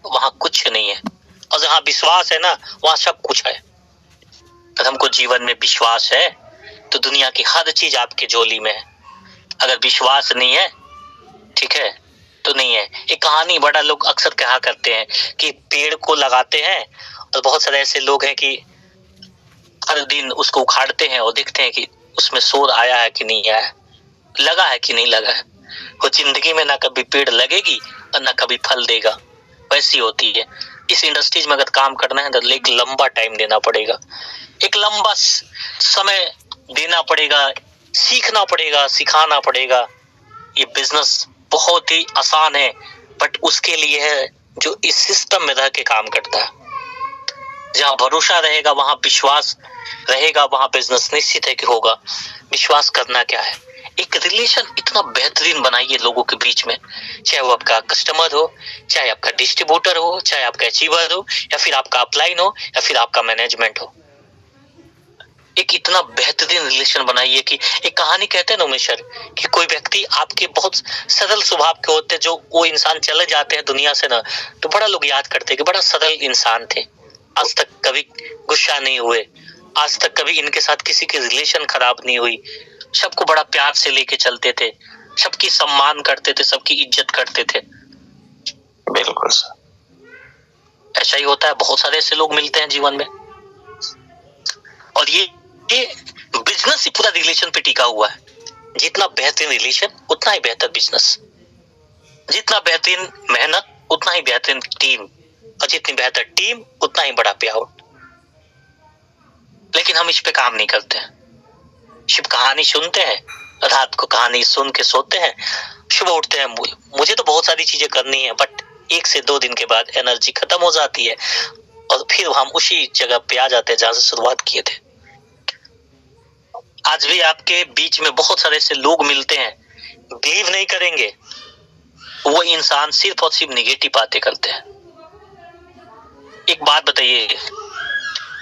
वहां कुछ नहीं है, और जहां विश्वास है ना, वहां सब कुछ है। अगर हमको जीवन में विश्वास है तो दुनिया की हर चीज आपके झोली में है। अगर विश्वास नहीं है, ठीक है, तो नहीं है। एक कहानी बड़ा लोग अक्सर कहा करते हैं कि पेड़ को लगाते हैं और बहुत सारे ऐसे लोग हैं कि हर दिन उसको उखाड़ते हैं और देखते हैं कि उसमें शोर आया है कि नहीं आया। लगा है कि नहीं लगा है। वो जिंदगी में ना कभी पेड़ लगेगी और ना कभी फल देगा, वैसी होती है। इस इंडस्ट्रीज में अगर काम करना है तो एक लंबा टाइम देना पड़ेगा, एक लंबा समय देना पड़ेगा, सीखना पड़ेगा, सिखाना पड़ेगा। ये बिजनेस बहुत ही आसान है, बट उसके लिए है जो इस सिस्टम में रह के काम करता है। जहाँ भरोसा रहेगा वहां विश्वास रहेगा, वहां बिजनेस निश्चित है कि होगा। विश्वास करना क्या है, एक रिलेशन इतना बेहतरीन बनाइए लोगों के बीच में, चाहे वो आपका कस्टमर हो, चाहे आपका डिस्ट्रीब्यूटर हो, चाहे आपका अचीवर हो, या फिर आपका अपलाइन हो, या फिर आपका मैनेजमेंट हो। एक इतना बेहतरीन रिलेशन बनाइए कि एक कहानी कहते हैं ना उमेश सर, कि कोई व्यक्ति आपके बहुत सरल स्वभाव के होते हैं, जो वो इंसान चले जाते हैं दुनिया से ना, तो बड़ा लोग याद करते हैं कि बड़ा सरल इंसान थे, आज तक कभी गुस्सा नहीं हुए, आज तक कभी इनके साथ किसी की रिलेशन खराब नहीं हुई, सबको बड़ा प्यार से लेके चलते थे, सबकी सम्मान करते थे, सबकी इज्जत करते थे। बिल्कुल सर, ऐसा ही होता है, बहुत सारे ऐसे लोग मिलते हैं जीवन में। और ये बिजनेस ही पूरा रिलेशन पे टिका हुआ है। जितना बेहतरीन रिलेशन उतना ही बेहतर बिजनेस, जितना बेहतरीन मेहनत उतना ही बेहतरीन टीम, और जितनी बेहतर टीम उतना ही बड़ा पे आउट। लेकिन हम इस पे काम नहीं करते हैं, सिर्फ कहानी सुनते हैं, रात को कहानी सुन के सोते हैं, सुबह उठते हैं मुझे तो बहुत सारी चीजें करनी है, बट 1 से 2 दिन के बाद एनर्जी खत्म हो जाती है और फिर हम उसी जगह पे आ जाते हैं जहां से शुरुआत किए थे। आज भी आपके बीच में बहुत सारे ऐसे लोग मिलते हैं, बिलीव नहीं करेंगे, वो इंसान सिर्फ और सिर्फ निगेटिव बातें करते हैं। एक बात बताइए,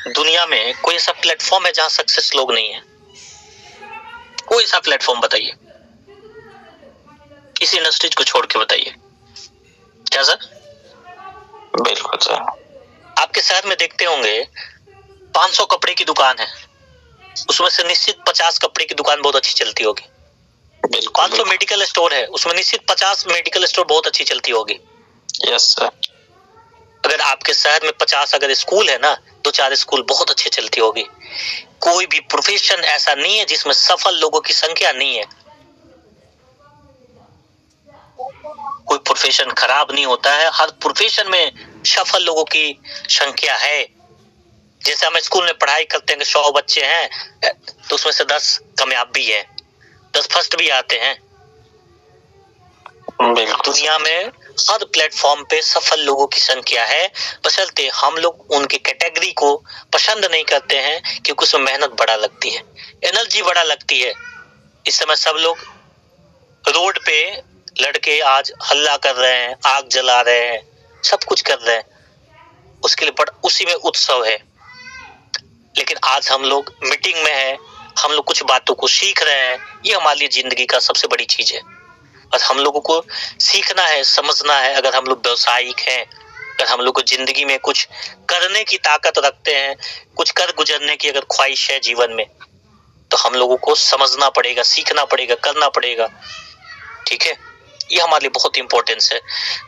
दुनिया में कोई ऐसा प्लेटफॉर्म है जहां सक्सेस लोग नहीं है? कोई ऐसा प्लेटफॉर्म बताइए, इस इंडस्ट्रीज को छोड़ के बताइए। क्या सर? बिल्कुल सर। आपके शहर में देखते होंगे 500 कपड़े की दुकान है, उसमें से निश्चित 50 कपड़े की दुकान बहुत अच्छी चलती होगी। 500 मेडिकल स्टोर है, उसमें निश्चित 50 मेडिकल स्टोर बहुत अच्छी चलती होगी। Yes sir. अगर आपके शहर में 50 अगर स्कूल है ना, 2-4 स्कूल बहुत अच्छी चलती होगी। कोई भी प्रोफेशन ऐसा नहीं है जिसमें सफल लोगों की संख्या नहीं है। कोई प्रोफेशन खराब नहीं होता है, हर प्रोफेशन में सफल लोगों की संख्या है। जैसे हम स्कूल में पढ़ाई करते हैं कि 100 बच्चे हैं तो उसमें से 10 कामयाब भी है, 10 फर्स्ट भी आते हैं। दुनिया में हर प्लेटफॉर्म पे सफल लोगों की संख्या है, बशर्ते हम लोग उनकी कैटेगरी को पसंद नहीं करते हैं, क्योंकि उसमें मेहनत बड़ा लगती है, एनर्जी बड़ा लगती है। इस समय सब लोग रोड पे लड़के आज हल्ला कर रहे हैं, आग जला रहे हैं, सब कुछ कर रहे हैं, उसके लिए बड़ा उसी में उत्सव है। लेकिन आज हम लोग मीटिंग में हैं, हम लोग कुछ बातों को सीख रहे हैं, ये हमारे लिए जिंदगी का सबसे बड़ी चीज है। और हम लोगों को सीखना है, समझना है। अगर हम लोग व्यवसायिक हैं, अगर हम लोग को जिंदगी में कुछ करने की ताकत रखते हैं, कुछ कर गुजरने की अगर ख्वाहिश है जीवन में, तो हम लोगों को समझना पड़ेगा, सीखना पड़ेगा, करना पड़ेगा। ठीक है, ये हमारे लिए बहुत इंपॉर्टेंस है।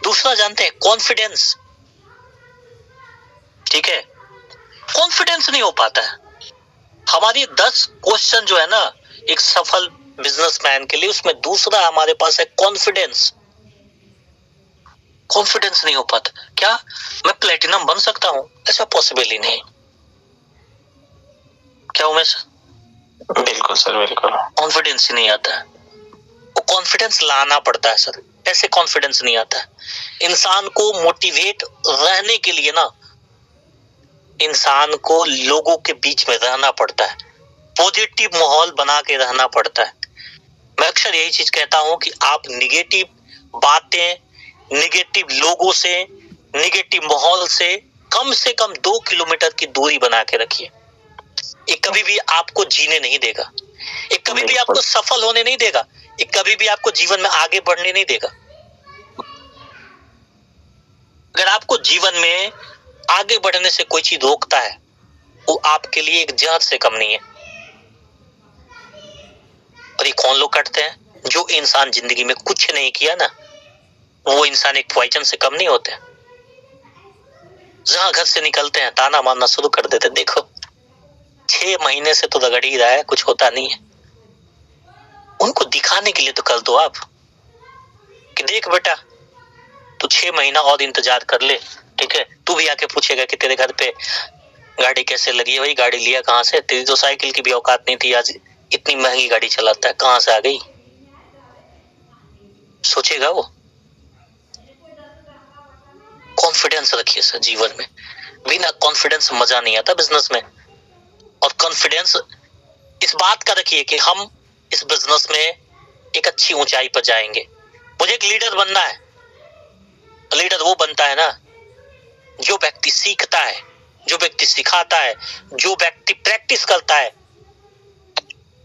दूसरा जानते हैं, कॉन्फिडेंस। ठीक है, कॉन्फिडेंस नहीं हो पाता है। हमारी 10 क्वेश्चन जो है ना एक सफल बिजनेसमैन के लिए, उसमें दूसरा हमारे पास है कॉन्फिडेंस। कॉन्फिडेंस नहीं हो पाता। क्या मैं प्लेटिनम बन सकता हूं? ऐसा पॉसिबल ही नहीं। क्या उमेश? बिल्कुल सर, बिल्कुल। कॉन्फिडेंस ही नहीं आता है, वो कॉन्फिडेंस लाना पड़ता है सर, ऐसे कॉन्फिडेंस नहीं आता है। इंसान को मोटिवेट रहने के लिए ना, इंसान को लोगों के बीच में रहना पड़ता है, पॉजिटिव माहौल बना के रहना पड़ता है। मैं अक्सर यही चीज कहता हूं कि आप निगेटिव बातें, निगेटिव लोगों से, निगेटिव माहौल से कम 2 किलोमीटर की दूरी बना के रखिए। ये कभी भी आपको जीने नहीं देगा, ये कभी भी आपको सफल होने नहीं देगा, ये कभी भी आपको जीवन में आगे बढ़ने नहीं देगा। अगर आपको जीवन में आगे बढ़ने से कोई चीज रोकता है, वो आपके लिए एक जहर से कम नहीं है। और ये कौन लोग करते हैं? जो इंसान जिंदगी में कुछ नहीं किया ना, वो इंसान एक पॉइजन से कम नहीं होते। जहां घर से निकलते हैं ताना मारना शुरू कर देते, देखो 6 महीने से तो रगड़ ही रहा है, कुछ होता नहीं है। उनको दिखाने के लिए तो कर दो आप कि देख बेटा तू 6 महीना और इंतजार कर ले, ठीक है। तू भी आके पूछेगा कि तेरे घर पे गाड़ी कैसे लगी है, भाई गाड़ी लिया कहाँ से, तेरी तो साइकिल की भी औकात नहीं थी, आज इतनी महंगी गाड़ी चलाता है, कहाँ से आ गई, सोचेगा वो। कॉन्फिडेंस रखिए सर जीवन में, बिना कॉन्फिडेंस मजा नहीं आता बिजनेस में। और कॉन्फिडेंस इस बात का रखिए कि हम इस बिजनेस में एक अच्छी ऊंचाई पर जाएंगे। मुझे एक लीडर बनना है। लीडर वो बनता है ना जो व्यक्ति सीखता है, जो व्यक्ति सिखाता है, जो व्यक्ति प्रैक्टिस करता है,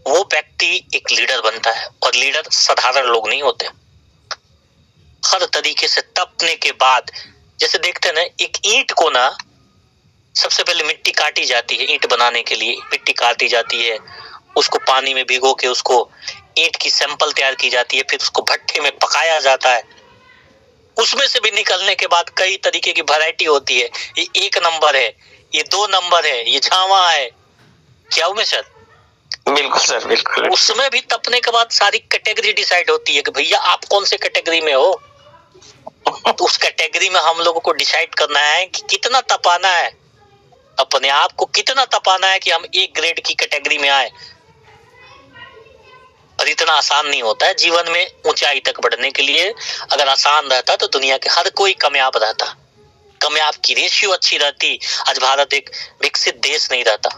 वो व्यक्ति एक लीडर बनता है। और लीडर साधारण लोग नहीं होते। हर तरीके से तपने के बाद, जैसे देखते हैं ना, एक ईंट को ना सबसे पहले मिट्टी काटी जाती है, ईंट बनाने के लिए मिट्टी काटी जाती है, उसको पानी में भिगो के उसको ईंट की सैंपल तैयार की जाती है, फिर उसको भट्ठे में पकाया जाता है। उसमें से भी निकलने के बाद कई तरीके की वैरायटी होती है, ये 1 नंबर है, ये 2 नंबर है, ये झावा है, क्या उमेश सर? बिल्कुल सर, बिल्कुल। उसमें भी तपने के बाद सारी कैटेगरी डिसाइड होती है कि भैया आप कौन से कैटेगरी में हो। तो उस कैटेगरी में हम लोगों को डिसाइड करना है कि कितना तपाना है, अपने आप को कितना तपाना है कि हम एक ग्रेड की कैटेगरी में आए। और इतना आसान नहीं होता है जीवन में ऊंचाई तक बढ़ने के लिए। अगर आसान रहता तो दुनिया के हर कोई कामयाब रहता, कामयाब की रेशियो अच्छी रहती, आज भारत एक विकसित देश नहीं रहता।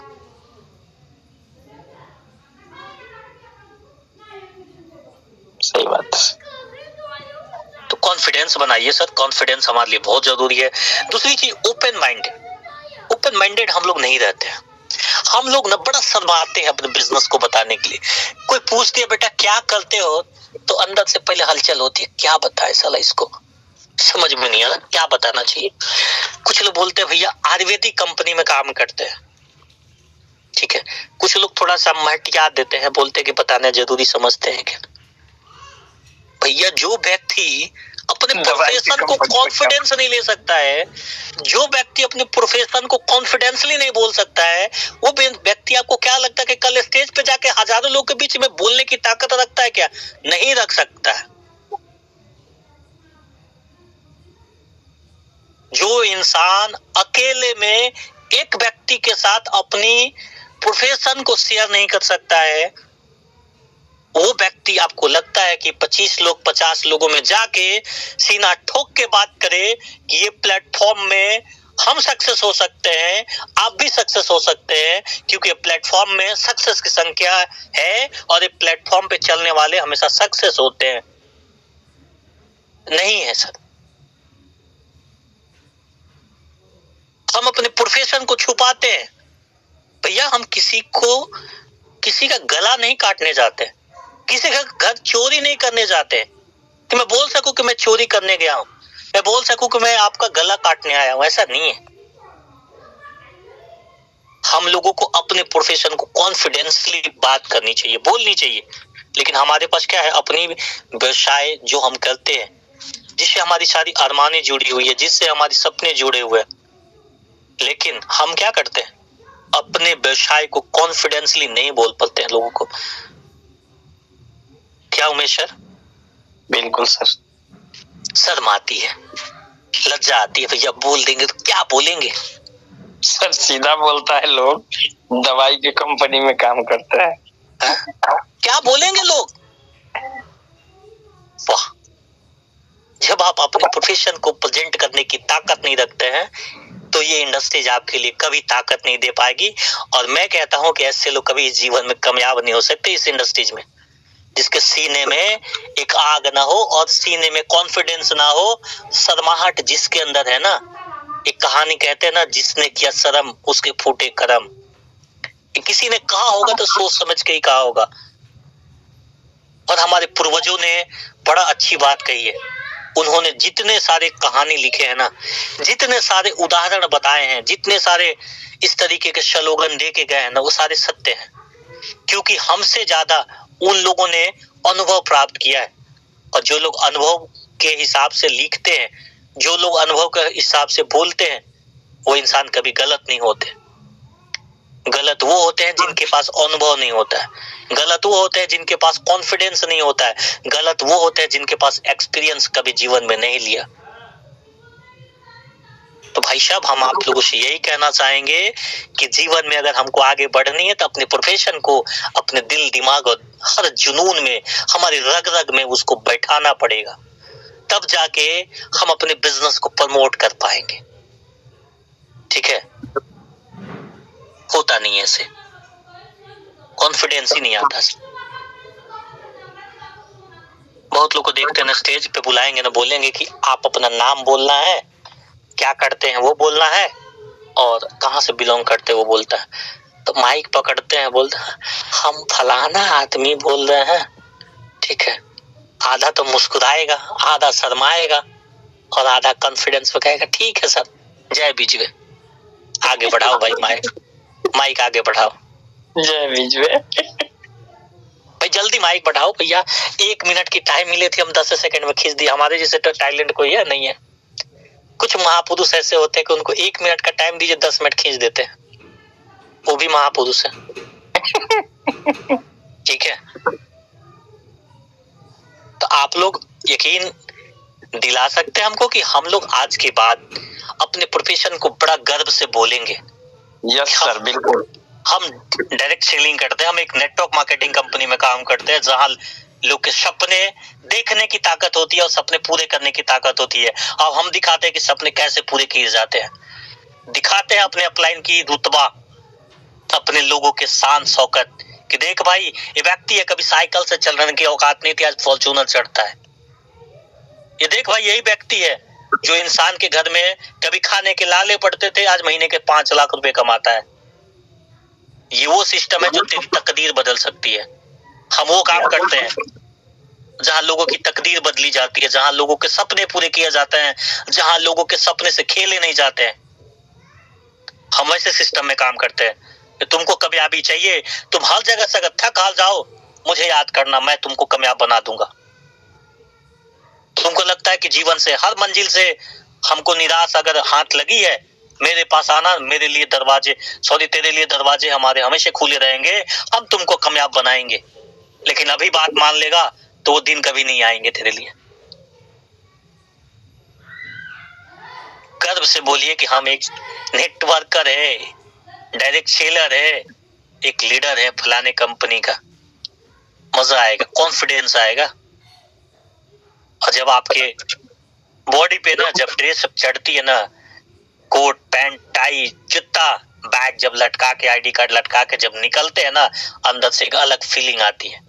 सही बात। तो कॉन्फिडेंस बनाइए सर, कॉन्फिडेंस हमारे लिए बहुत जरूरी है। दूसरी चीज ओपन माइंडेड। ओपन माइंडेड हम लोग नहीं रहते हैं। हम लोग ना बड़ा शर्माते हैं अपने बिजनेस को बताने के लिए। कोई पूछती है बेटा क्या करते हो, तो अंदर से पहले हलचल होती है, क्या बताए साला इसको, समझ में नहीं आ रहा क्या बताना चाहिए। कुछ लोग बोलते हैं भैया आयुर्वेदिक कंपनी में काम करते हैं, ठीक है। कुछ लोग थोड़ा सा महटिया देते हैं, बोलते हैं कि बताना जरूरी समझते हैं क्या। भैया जो व्यक्ति अपने प्रोफेशन को कॉन्फिडेंस नहीं ले सकता है, जो व्यक्ति अपने प्रोफेशन को कॉन्फिडेंसली नहीं बोल सकता है, वो व्यक्ति आपको क्या लगता है कि कल स्टेज पे जाके हजारों लोग के बीच में बोलने की ताकत रखता है क्या? नहीं रख सकता है। जो इंसान अकेले में एक व्यक्ति के साथ अपनी प्रोफेशन को शेयर नहीं कर सकता है, वो व्यक्ति आपको लगता है कि 25 लोग 50 लोगों में जाके सीना ठोक के बात करे कि ये प्लेटफॉर्म में हम सक्सेस हो सकते हैं, आप भी सक्सेस हो सकते हैं, क्योंकि प्लेटफॉर्म में सक्सेस की संख्या है और ये प्लेटफॉर्म पे चलने वाले हमेशा सक्सेस होते हैं। नहीं है सर। हम अपने प्रोफेशन को छुपाते हैं। भैया हम किसी का गला नहीं काटने जाते, किसी का घर चोरी नहीं करने जाते कि मैं बोल सकूं कि मैं चोरी करने गया हूं, मैं बोल सकूं कि मैं आपका गला काटने आया हूं, ऐसा नहीं है। हम लोगों को अपने प्रोफेशन को कॉन्फिडेंसली बात करनी चाहिए, बोलनी चाहिए। लेकिन हमारे पास क्या है, अपनी व्यवसाय जो हम करते हैं, जिससे हमारी सारी अरमानें जुड़ी हुई है, जिससे हमारे सपने जुड़े हुए हैं, लेकिन हम क्या करते हैं, अपने व्यवसाय को कॉन्फिडेंसली नहीं बोल पाते हैं लोगों को। क्या उमेश सर? बिल्कुल सर। शर्म आती है, लज्जा आती है, भैया बोल देंगे तो क्या बोलेंगे। सर सीधा बोलता है लोग, दवाई की कंपनी में काम करते हैं। क्या बोलेंगे लोग। वाह, जब आप अपने प्रोफेशन को प्रेजेंट करने की ताकत नहीं रखते हैं तो ये इंडस्ट्रीज आपके लिए कभी ताकत नहीं दे पाएगी। और मैं कहता हूं कि ऐसे लोग कभी जीवन में कामयाब नहीं हो सकते इस इंडस्ट्रीज में, जिसके सीने में एक आग ना हो और सीने में कॉन्फिडेंस ना हो, शर्माहट जिसके अंदर है ना। एक कहानी कहते हैं ना, जिसने किया शर्म उसके फूटे करम। किसी ने कहा होगा तो सोच समझ के ही कहा होगा। और हमारे पूर्वजों ने बड़ा अच्छी बात कही है। उन्होंने जितने सारे कहानी लिखे हैं ना, जितने सारे उदाहरण बताए हैं, जितने सारे इस तरीके के स्लोगन दे के गए हैं ना, वो सारे सत्य हैं। क्योंकि हमसे ज्यादा उन लोगों ने अनुभव प्राप्त किया है। और जो लोग अनुभव के हिसाब से लिखते हैं, जो लोग अनुभव के हिसाब से बोलते हैं, वो इंसान कभी गलत नहीं होते। गलत वो होते हैं जिनके पास अनुभव नहीं होता है, गलत वो होते हैं जिनके पास कॉन्फिडेंस नहीं होता है, गलत वो होते हैं जिनके पास एक्सपीरियंस कभी जीवन में नहीं लिया। तो भाई साहब, हम आप लोगों से यही कहना चाहेंगे कि जीवन में अगर हमको आगे बढ़नी है तो अपने प्रोफेशन को अपने दिल दिमाग और हर जुनून में, हमारी रग रग में उसको बैठाना पड़ेगा, तब जाके हम अपने बिजनेस को प्रमोट कर पाएंगे। ठीक है, होता नहीं है ऐसे, कॉन्फिडेंस ही नहीं आता। बहुत लोग को देखते हैं ना, स्टेज पे बुलाएंगे ना, बोलेंगे कि आप अपना नाम बोलना है, क्या करते हैं वो बोलना है, और कहाँ से बिलोंग करते हैं वो बोलता है। तो माइक पकड़ते हैं, बोलते हैं हम फलाना आदमी बोल रहे हैं। ठीक है, आधा तो मुस्कुराएगा, आधा शर्माएगा, और आधा कॉन्फिडेंस में कहेगा ठीक है सर, जय बिजवे। आगे बढ़ाओ भाई, माइक आगे बढ़ाओ। जय बिजवे। भाई जल्दी माइक बढ़ाओ भैया, 1 मिनट की टाइम मिली थी, हम 10 सेकंड में खींच दिया। हमारे जैसे तो टैलेंट कोई है नहीं है। कुछ महापुरुष ऐसे होते हैं कि उनको 1 मिनट का टाइम दीजिए, 10 मिनट खींच देते हैं, वो भी महापुरुष है। ठीक है, तो आप लोग यकीन दिला सकते हैं हमको कि हम लोग आज के बाद अपने प्रोफेशन को बड़ा गर्व से बोलेंगे। यस सर, बिल्कुल। हम डायरेक्ट सेलिंग करते हैं, हम एक नेटवर्क मार्केटिंग कंपनी में काम करते हैं, जहां लोग के सपने देखने की ताकत होती है और सपने पूरे करने की ताकत होती है। अब हम दिखाते हैं कि सपने कैसे पूरे किए जाते हैं, दिखाते हैं अपने अपलाइन की रुतबा, अपने लोगों के शान शौकत, कि देख भाई ये व्यक्ति है, कभी साइकिल से चलने की औकात नहीं थी, आज फॉर्च्यूनर चढ़ता है। ये देख भाई, यही व्यक्ति है जो इंसान के घर में कभी खाने के लाले पड़ते थे, आज महीने के 5 लाख रुपए कमाता है। ये वो सिस्टम है जो तेरी तकदीर बदल सकती है। हम वो काम करते हैं जहां लोगों की तकदीर बदली जाती है, जहां लोगों के सपने पूरे किए जाते हैं, जहां लोगों के सपने से खेले नहीं जाते हैं। हम ऐसे सिस्टम में काम करते हैं कि तुमको कामयाबी चाहिए, तुम हर जगह से अगर थक हार जाओ, मुझे याद करना, मैं तुमको कामयाब बना दूंगा। तुमको लगता है कि जीवन से, हर मंजिल से हमको निराश अगर हाथ लगी है, मेरे पास आना, मेरे लिए दरवाजे, तेरे लिए दरवाजे हमारे हमेशा खुले रहेंगे, हम तुमको कामयाब बनाएंगे। लेकिन अभी बात मान लेगा तो वो दिन कभी नहीं आएंगे तेरे लिए। गर्व से बोलिए कि हम एक नेटवर्कर है, डायरेक्ट सेलर है, एक लीडर है फलाने कंपनी का। मजा आएगा, कॉन्फिडेंस आएगा। और जब आपके बॉडी पे ना, जब ड्रेस चढ़ती है ना, कोट पैंट टाई जूता बैग जब लटका के, आईडी कार्ड लटका के जब निकलते हैं ना, अंदर से एक अलग फीलिंग आती है।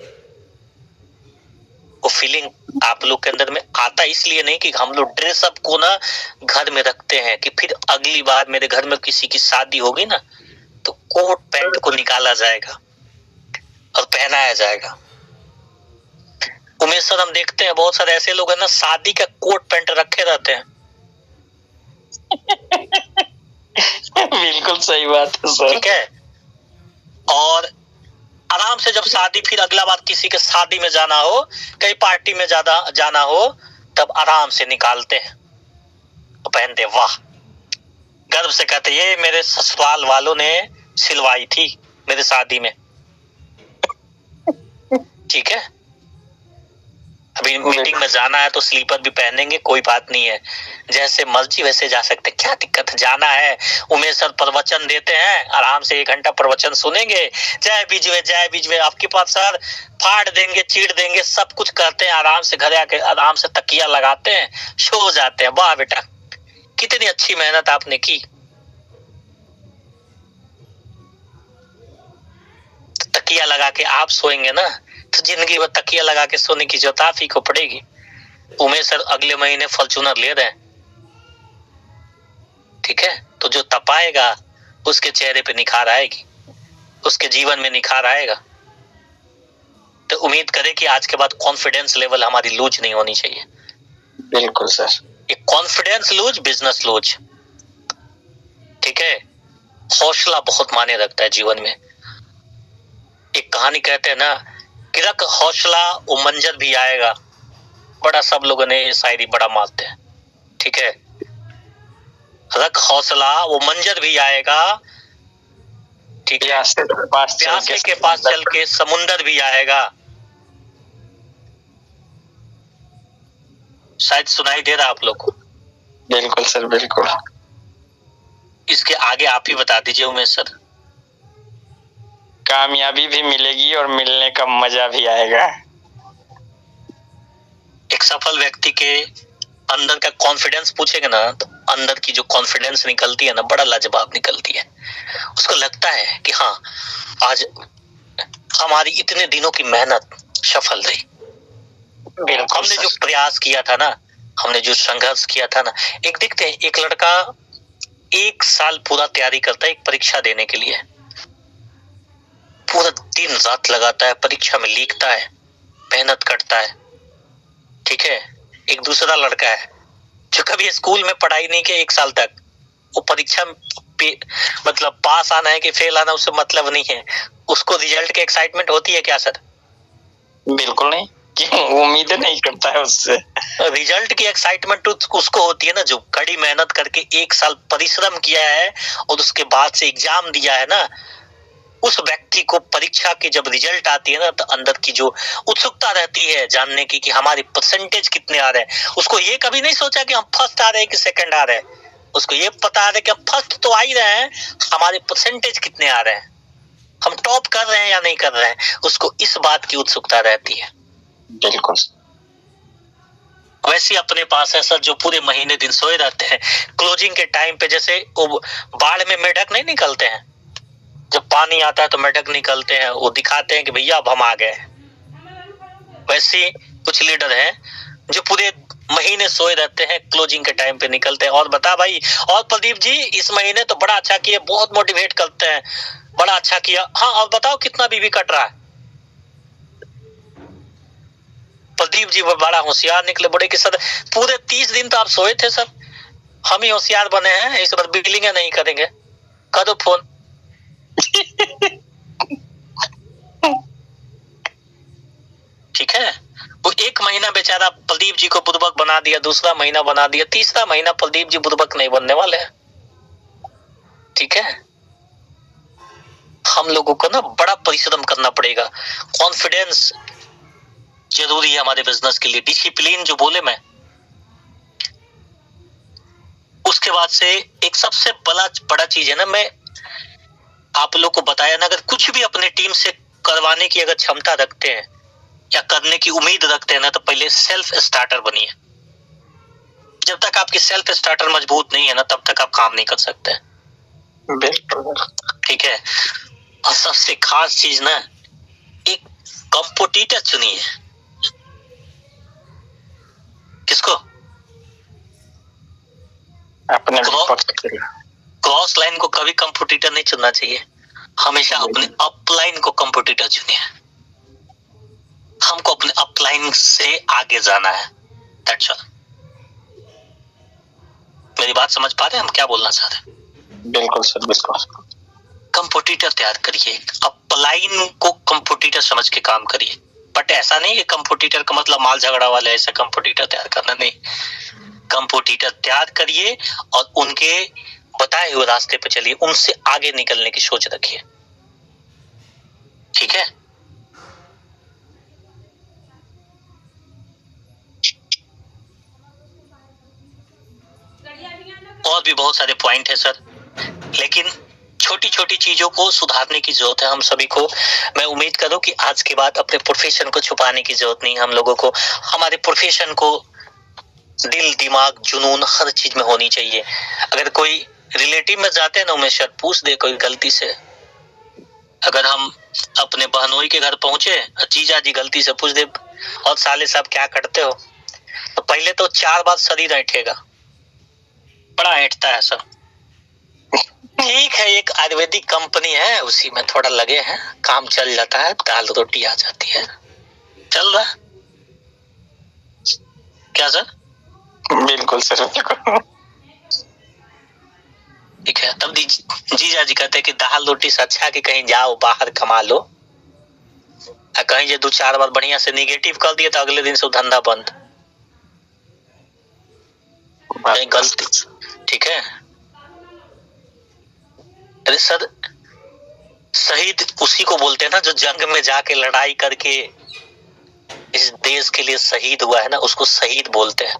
वो फीलिंग आप लोग के अंदर में आता इसलिए नहीं कि हम लोग ड्रेस अप को ना घर में रखते हैं कि फिर अगली बार मेरे घर में किसी की शादी होगी ना, तो कोट पैंट को निकाला जाएगा और पहनाया जाएगा। उमेश सर, हम देखते हैं बहुत सारे ऐसे लोग हैं ना, शादी का कोट पैंट रखे रहते हैं। बिल्कुल सही बात है सर। ठीक है, और आराम से जब शादी, फिर अगला बार किसी के शादी में जाना हो, कहीं पार्टी में ज्यादा जाना हो, तब आराम से निकालते हैं तो पहनते। वाह, गर्व से कहते ये मेरे ससुराल वालों ने सिलवाई थी मेरे शादी में। ठीक है, अभी मीटिंग में जाना है तो स्लीपर भी पहनेंगे, कोई बात नहीं है, जैसे मर्जी वैसे जा सकते, क्या दिक्कत है। जाना है, उमेश सर प्रवचन देते हैं, आराम से 1 घंटा प्रवचन सुनेंगे, जय बिजवे जय बिजवे, आपके पास सर फाड़ देंगे, चीड़ देंगे, सब कुछ करते हैं। आराम से घर आके आराम से तकिया लगाते हैं, सो जाते हैं। वाह बेटा, कितनी अच्छी मेहनत आपने की। तकिया लगा के आप सोएंगे ना, तो जिंदगी में तकिया लगा के सोने की जरूरत आप ही को पड़ेगी। उमेश सर अगले महीने फॉर्च्यूनर ले रहे हैं। ठीक है, तो जो तपाएगा उसके चेहरे पे निखार आएगी, उसके जीवन में निखार आएगा। तो उम्मीद करें कि आज के बाद कॉन्फिडेंस लेवल हमारी लूज नहीं होनी चाहिए। बिल्कुल सर, ये कॉन्फिडेंस लूज, बिजनेस लूज। ठीक है, हौसला बहुत मायने रखता है जीवन में। एक कहानी कहते हैं ना कि रख हौसला वो मंजर भी आएगा, बड़ा सब लोगों ने ये शायरी बड़ा मानते हैं। ठीक है, रख हौसला वो मंजर भी आएगा, ठीक है, प्यासे के पास चल के समुंदर भी आएगा। शायद सुनाई दे रहा आप लोग को? बिल्कुल सर, बिल्कुल। इसके आगे आप ही बता दीजिए उमेश सर। कामयाबी भी मिलेगी और मिलने का मजा भी आएगा। एक सफल व्यक्ति के अंदर का कॉन्फिडेंस पूछेगा ना, तो अंदर की जो कॉन्फिडेंस निकलती है ना, बड़ा लाजवाब निकलती है। उसको लगता है कि हाँ, आज हमारी इतने दिनों की मेहनत सफल रही। हमने जो प्रयास किया था ना, हमने जो संघर्ष किया था ना। एक देखते हैं, एक लड़का 1 साल पूरा तैयारी करता है एक परीक्षा देने के लिए, पूरा दिन रात लगाता है, परीक्षा में लिखता है, मेहनत करता है। ठीक है, एक दूसरा लड़का है जो कभी स्कूल में पढ़ाई नहीं किया 1 साल तक, वो परीक्षा पे मतलब पास आना है कि फेल आना उससे मतलब नहीं है। उसको रिजल्ट की एक्साइटमेंट होती है क्या सर? बिल्कुल नहीं, क्यों? उम्मीद नहीं करता है उससे। रिजल्ट की एक्साइटमेंट उसको होती है ना, जो कड़ी मेहनत करके 1 साल परिश्रम किया है और उसके बाद से एग्जाम दिया है ना। उस व्यक्ति को परीक्षा की जब रिजल्ट आती है ना, तो अंदर की जो उत्सुकता रहती है जानने की कि हमारे परसेंटेज कितने आ रहे हैं। उसको ये कभी नहीं सोचा कि हम फर्स्ट आ रहे हैं कि सेकंड आ रहे हैं। उसको ये पता है कि हम फर्स्ट तो आ ही रहे हैं, हमारे परसेंटेज कितने आ रहे हैं, हम टॉप कर रहे हैं या नहीं कर रहे हैं। उसको इस बात की उत्सुकता रहती है। बिल्कुल। वैसे अपने पास है सर जो पूरे महीने दिन सोए रहते हैं, क्लोजिंग के टाइम पे जैसे वो बाढ़ में मेढक नहीं निकलते हैं, जब पानी आता है तो मेढक निकलते हैं, वो दिखाते हैं कि भैया अब हम आ गए। वैसे कुछ लीडर हैं जो पूरे महीने सोए रहते हैं, क्लोजिंग के टाइम पे निकलते हैं। और बता भाई, और प्रदीप जी इस महीने तो बड़ा अच्छा किए, बहुत मोटिवेट करते हैं, बड़ा अच्छा किया। हाँ, और बताओ कितना बीवी कट रहा है? प्रदीप जी बड़ा होशियार निकले, बड़े कि सर पूरे 30 दिन तो आप सोए थे सर, हम ही होशियार बने हैं, इस बार बिलिंग नहीं करेंगे, कर दो फोन। ठीक है, वो 1 महीना बेचारा प्रदीप जी को बुर्बक बना दिया, दूसरा महीना बना दिया, तीसरा महीना प्रदीप जी बुर्बक नहीं बनने वाले हैं। ठीक है, हम लोगों को ना बड़ा परिश्रम करना पड़ेगा। कॉन्फिडेंस जरूरी है हमारे बिजनेस के लिए, डिसिप्लिन जो बोले मैं। उसके बाद से एक सबसे बड़ा चीज है ना, मैं आप लोग को बताया ना, अगर कुछ भी अपने टीम से करवाने की अगर क्षमता रखते हैं या करने की उम्मीद रखते हैं ना, तो पहले सेल्फ स्टार्टर बनिए। जब तक आपकी सेल्फ स्टार्टर मजबूत नहीं है ना, तब तक आप काम नहीं कर सकते। ठीक है, और सबसे खास चीज ना, एक कंपटीटर चुनिए। किसको? अपने विपक्ष के लिए। क्रॉस लाइन को कभी कंपटीटर नहीं चुनना चाहिए, हमेशा अपने अपलाइन को कंपटीटर चुनिए। हमको अपने अपलाइन से आगे जाना है, दैट्स ऑल। मेरी बात समझ पा रहे हैं हम क्या बोलना चाह रहे हैं? बिल्कुल सर, बिल्कुल। कंपटीटर तैयार करिए, अपलाइन को कंपटीटर समझ के काम करिए। बट ऐसा नहीं है कंपटीटर का मतलब माल झगड़ा वाले, ऐसा कंपटीटर तैयार करना नहीं। कंपटीटर तैयार करिए और उनके बताए हुए रास्ते पे चलिए, उनसे आगे निकलने की सोच रखिए। ठीक है, और भी बहुत सारे पॉइंट है सर, लेकिन छोटी छोटी चीजों को सुधारने की जरूरत है हम सभी को। मैं उम्मीद करूं कि आज के बाद अपने प्रोफेशन को छुपाने की जरूरत नहीं है हम लोगों को। हमारे प्रोफेशन को दिल दिमाग जुनून हर चीज में होनी चाहिए। अगर कोई रिलेटिव में जाते हैं ना, उमेश सर पूछ दे कोई गलती से, अगर हम अपने बहनोई के घर पहुंचे, जीजा जी गलती से पूछ दे और साले साहब क्या करते हो, तो पहले तो 4 बार शरीर ऐंठेगा, बड़ा ऐंठता है सर। ठीक है, एक आयुर्वेदिक कंपनी है, उसी में थोड़ा लगे हैं, काम चल जाता है, दाल रोटी आ जाती है, चल रहा है क्या सर? बिल्कुल सर, बिल्कुल। ठीक है, तब जीजा जी कहते हैं कि दाल रोटी से अच्छा कि कहीं जाओ बाहर कमा लो, कहीं जो 2-4 बार बढ़िया से निगेटिव कर दिए तो अगले दिन से धंधा बंद, गलती। ठीक है, अरे सर शहीद उसी को बोलते हैं ना जो जंग में जाके लड़ाई करके इस देश के लिए शहीद हुआ है ना, उसको शहीद बोलते हैं।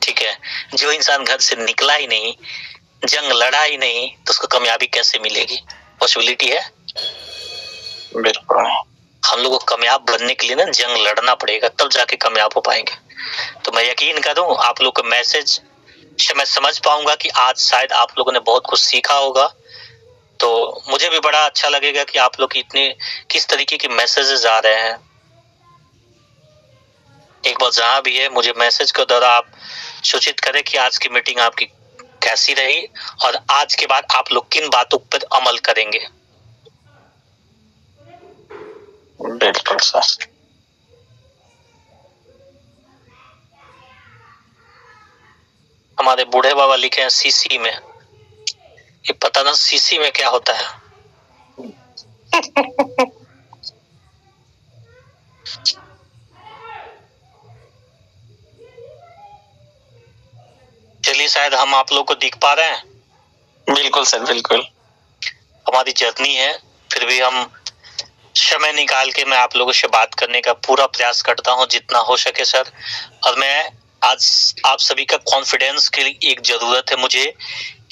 ठीक है, जो इंसान घर से निकला ही नहीं, जंग लड़ा ही नहीं, तो उसको कामयाबी कैसे मिलेगी? पॉसिबिलिटी है? बिल्कुल। हम लोगों को कामयाब बनने के लिए ना जंग लड़ना पड़ेगा, तब जाके कामयाब हो पाएंगे। तो मैं यकीन करूं आप लोग का मैसेज से मैं समझ पाऊंगा कि आज शायद आप लोगों ने बहुत कुछ सीखा होगा। तो मुझे भी बड़ा अच्छा लगेगा कि आप लोग की इतने किस तरीके के मैसेजेस आ रहे हैं। एक बार जहां भी है मुझे मैसेज के द्वारा आप सूचित करें कि आज की मीटिंग आपकी कैसी रही और आज के बाद आप लोग किन बातों पर अमल करेंगे। बिल्कुल सर। हमारे बूढ़े बाबा लिखे हैं सीसी में, ये पता ना सीसी में क्या होता है। चलिए, शायद हम आप लोग को दिख पा रहे हैं। बिल्कुल सर, बिल्कुल। हमारी जर्नी है, फिर भी हम समय निकाल के मैं आप लोगों से बात करने का पूरा प्रयास करता हूं जितना हो सके सर। और मैं आज आप सभी का कॉन्फिडेंस के लिए एक जरूरत है मुझे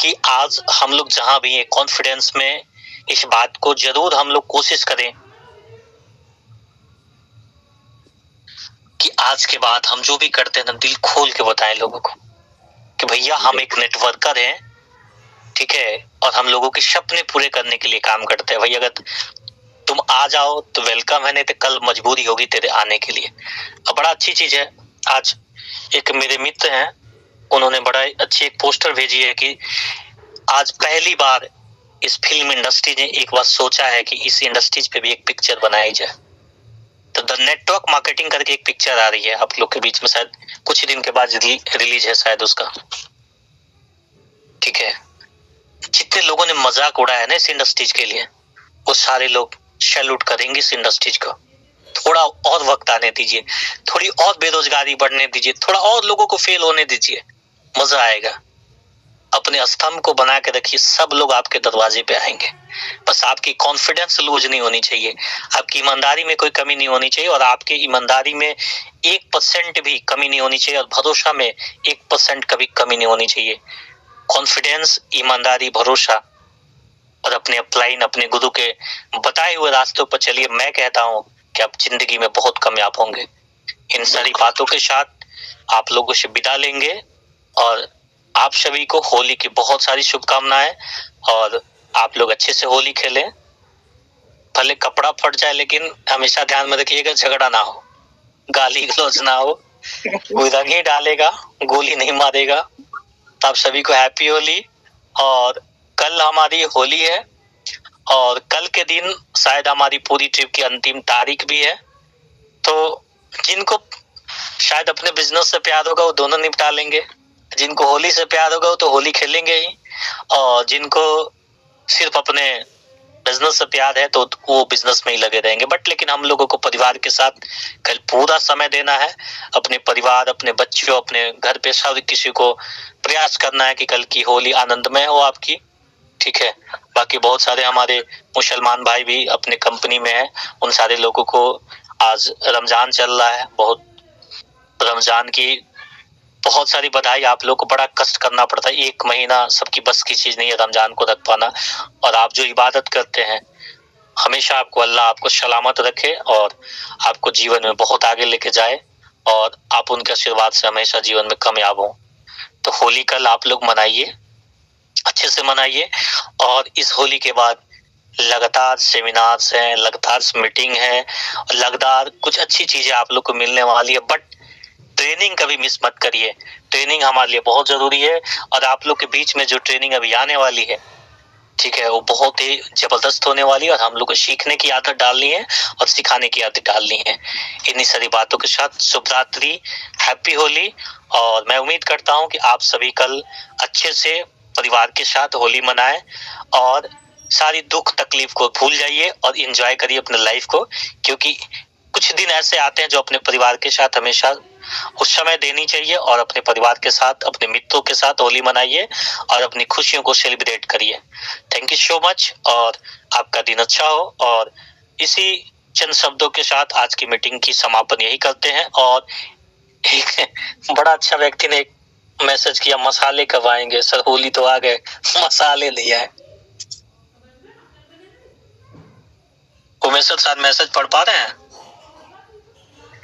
कि आज हम लोग जहां भी हैं कॉन्फिडेंस में इस बात को जरूर हम लोग कोशिश करें कि आज के बाद हम जो भी करते हैं ना दिल खोल के बताएं लोगों को कि भैया हम एक नेटवर्कर हैं, ठीक है, और हम लोगों के सपने पूरे करने के लिए काम करते हैं। भैया अगर तुम आ जाओ तो वेलकम है, नहीं तो कल मजबूरी होगी तेरे आने के लिए। अब बड़ा अच्छी चीज है, आज एक मेरे मित्र हैं, उन्होंने बड़ा अच्छी एक पोस्टर भेजी है कि आज पहली बार इस फिल्म इंडस्ट्री ने एक बार सोचा है कि इस इंडस्ट्रीज पे भी एक पिक्चर बनाई जाए। तो द नेटवर्क मार्केटिंग करके एक पिक्चर आ रही है आप लोग के बीच में, शायद कुछ दिन के बाद रिलीज है शायद उसका। ठीक है, जितने लोगों ने मजाक उड़ाया है ना इस इंडस्ट्रीज के लिए, वो सारे लोग सैल्यूट करेंगे इस इंडस्ट्रीज को। थोड़ा और वक्त आने दीजिए, थोड़ी और बेरोजगारी बढ़ने दीजिए, थोड़ा और लोगों को फेल होने दीजिए, मजा आएगा। अपने स्तंभ को बना के रखिए, सब लोग आपके दरवाजे पे आएंगे। बस आपकी कॉन्फिडेंस लूज नहीं होनी चाहिए, आपकी ईमानदारी में कोई कमी नहीं होनी चाहिए, और आपकी ईमानदारी में 1% भी कमी नहीं होनी चाहिए, और भरोसा में 1% कभी कमी नहीं होनी चाहिए। कॉन्फिडेंस, ईमानदारी, भरोसा और अपने अपलाइन, अपने गुरु के बताए हुए रास्तों पर चलिए। मैं कहता हूँ कि आप जिंदगी में बहुत कामयाब होंगे। इन सारी बातों के साथ आप लोगों से विदा लेंगे और आप सभी को होली की बहुत सारी शुभकामनाएं, और आप लोग अच्छे से होली खेलें। भले कपड़ा फट जाए लेकिन हमेशा ध्यान में रखिएगा झगड़ा ना हो, गाली गलौज ना हो, कोई रंग ही डालेगा, गोली नहीं मारेगा। तो आप सभी को हैप्पी होली। और कल हमारी होली है और कल के दिन शायद हमारी पूरी ट्रिप की अंतिम तारीख भी है। तो जिनको शायद अपने बिजनेस से प्यार होगा वो दोनों निपटा लेंगे, जिनको होली से प्यार होगा वो तो होली खेलेंगे ही, और जिनको सिर्फ अपने बिजनेस से प्यार है तो वो बिजनेस में ही लगे रहेंगे। बट लेकिन हम लोगों को परिवार के साथ कल पूरा समय देना है, अपने परिवार, अपने बच्चों, अपने घर पे सब किसी को प्रयास करना है कि कल की होली आनंदमय हो आपकी। ठीक है, बाकी बहुत सारे हमारे मुसलमान भाई भी अपने कंपनी में है, उन सारे लोगों को आज रमजान चल रहा है, बहुत रमजान की बहुत सारी बधाई। आप लोग को बड़ा कष्ट करना पड़ता है, 1 महीना सबकी बस की चीज नहीं है रमजान को रख पाना। और आप जो इबादत करते हैं, हमेशा आपको अल्लाह आपको सलामत रखे और आपको जीवन में बहुत आगे लेके जाए, और आप उनके आशीर्वाद से हमेशा जीवन में कामयाब हो। तो होली कल आप लोग मनाइए, अच्छे से मनाइए। और इस होली के बाद लगातार सेमिनार्स हैं, लगातार मीटिंग है, लगातार कुछ अच्छी चीजें आप लोग को मिलने वाली है। बट ट्रेनिंग कभी मिस मत करिए, ट्रेनिंग हमारे लिए बहुत जरूरी है। और आप लोग के बीच में जो ट्रेनिंग अभी आने वाली है, ठीक है, वो बहुत ही जबरदस्त होने वाली है, और हम लोग को सीखने की आदत डालनी है और सिखाने की आदत डालनी है। इन्हीं सारी बातों के साथ शुभ रात्रि, हैप्पी होली। और मैं उम्मीद करता हूं कि आप सभी कल अच्छे से परिवार के साथ होली मनाएं और सारी दुख तकलीफ को भूल जाइए और एंजॉय करिए अपने लाइफ को, क्योंकि कुछ दिन ऐसे आते हैं जो अपने परिवार के साथ हमेशा कुछ समय देनी चाहिए और अपने परिवार के साथ, अपने मित्रों के साथ होली मनाइए और अपनी खुशियों को सेलिब्रेट करिए। थैंक यू सो मच और आपका दिन अच्छा हो। और इसी चंद शब्दों के साथ आज की मीटिंग की समापन यही करते हैं। और एक बड़ा अच्छा व्यक्ति ने एक मैसेज किया, मसाले कब आएंगे सर, होली तो आ गए, मसाले नहीं आए। उमेश सर शायद मैसेज पढ़ पा रहे हैं?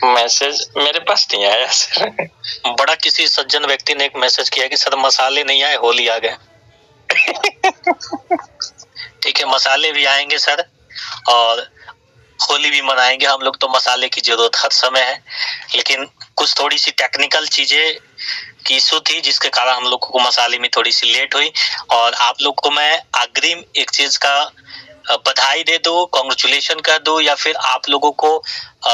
मैसेज मेरे पास नहीं आया सर। बड़ा किसी सज्जन व्यक्ति ने एक मैसेज किया कि सर मसाले नहीं आए, होली आ गए। ठीक है, मसाले भी आएंगे सर और होली भी मनाएंगे हम लोग। तो मसाले की जरूरत हर समय है, लेकिन कुछ थोड़ी सी टेक्निकल चीजें की इशू थी जिसके कारण हम लोग को मसाले में थोड़ी सी लेट हुई। और आप लोग को मैं अग्रिम एक चीज का बधाई दे दूं, कांग्रेचुलेशन कर दूं, या फिर आप लोगों को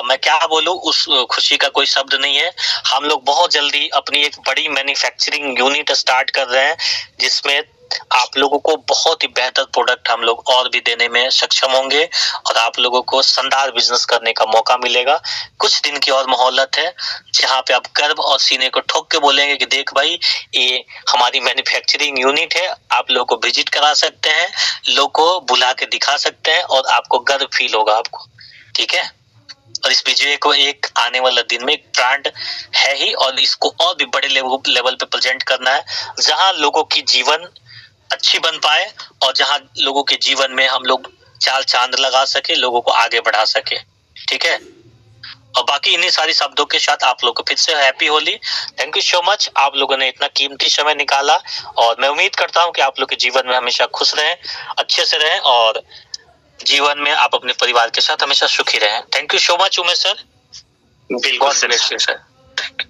मैं क्या बोलूं, उस खुशी का कोई शब्द नहीं है। हम लोग बहुत जल्दी अपनी एक बड़ी मैन्युफैक्चरिंग यूनिट स्टार्ट कर रहे हैं जिसमें आप लोगों को बहुत ही बेहतर प्रोडक्ट हम लोग और भी देने में सक्षम होंगे और आप लोगों को शानदार बिजनेस करने का मौका मिलेगा। कुछ दिन की और मोहलत है जहां पे आप गर्व और सीने को ठोक के बोलेंगे कि देख भाई, ये हमारी मैन्युफैक्चरिंग यूनिट है, आप लोगों को विजिट करा सकते हैं, लोगों को बुला के दिखा सकते हैं और आपको गर्व फील होगा आपको। ठीक है, और इस विजय को एक आने वाला दिन में एक ब्रांड है ही और इसको और भी बड़े लेवल पे प्रेजेंट करना है जहां लोगों की जीवन अच्छी बन पाए और जहां लोगों के जीवन में हम लोग चाल चांद लगा सके, लोगों को आगे बढ़ा सके। ठीक है, और बाकी इन्हीं सारी शब्दों के साथ आप लोग को फिर से happy Holi. Thank you so much, आप लोगों ने इतना कीमती समय निकाला और मैं उम्मीद करता हूं कि आप लोग के जीवन में हमेशा खुश रहें, अच्छे से रहें और जीवन में आप अपने परिवार के साथ हमेशा सुखी रहें। Thank you so much Umesh sir. बिल्कुल सर।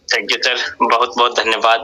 थैंक यू सर, बहुत बहुत धन्यवाद।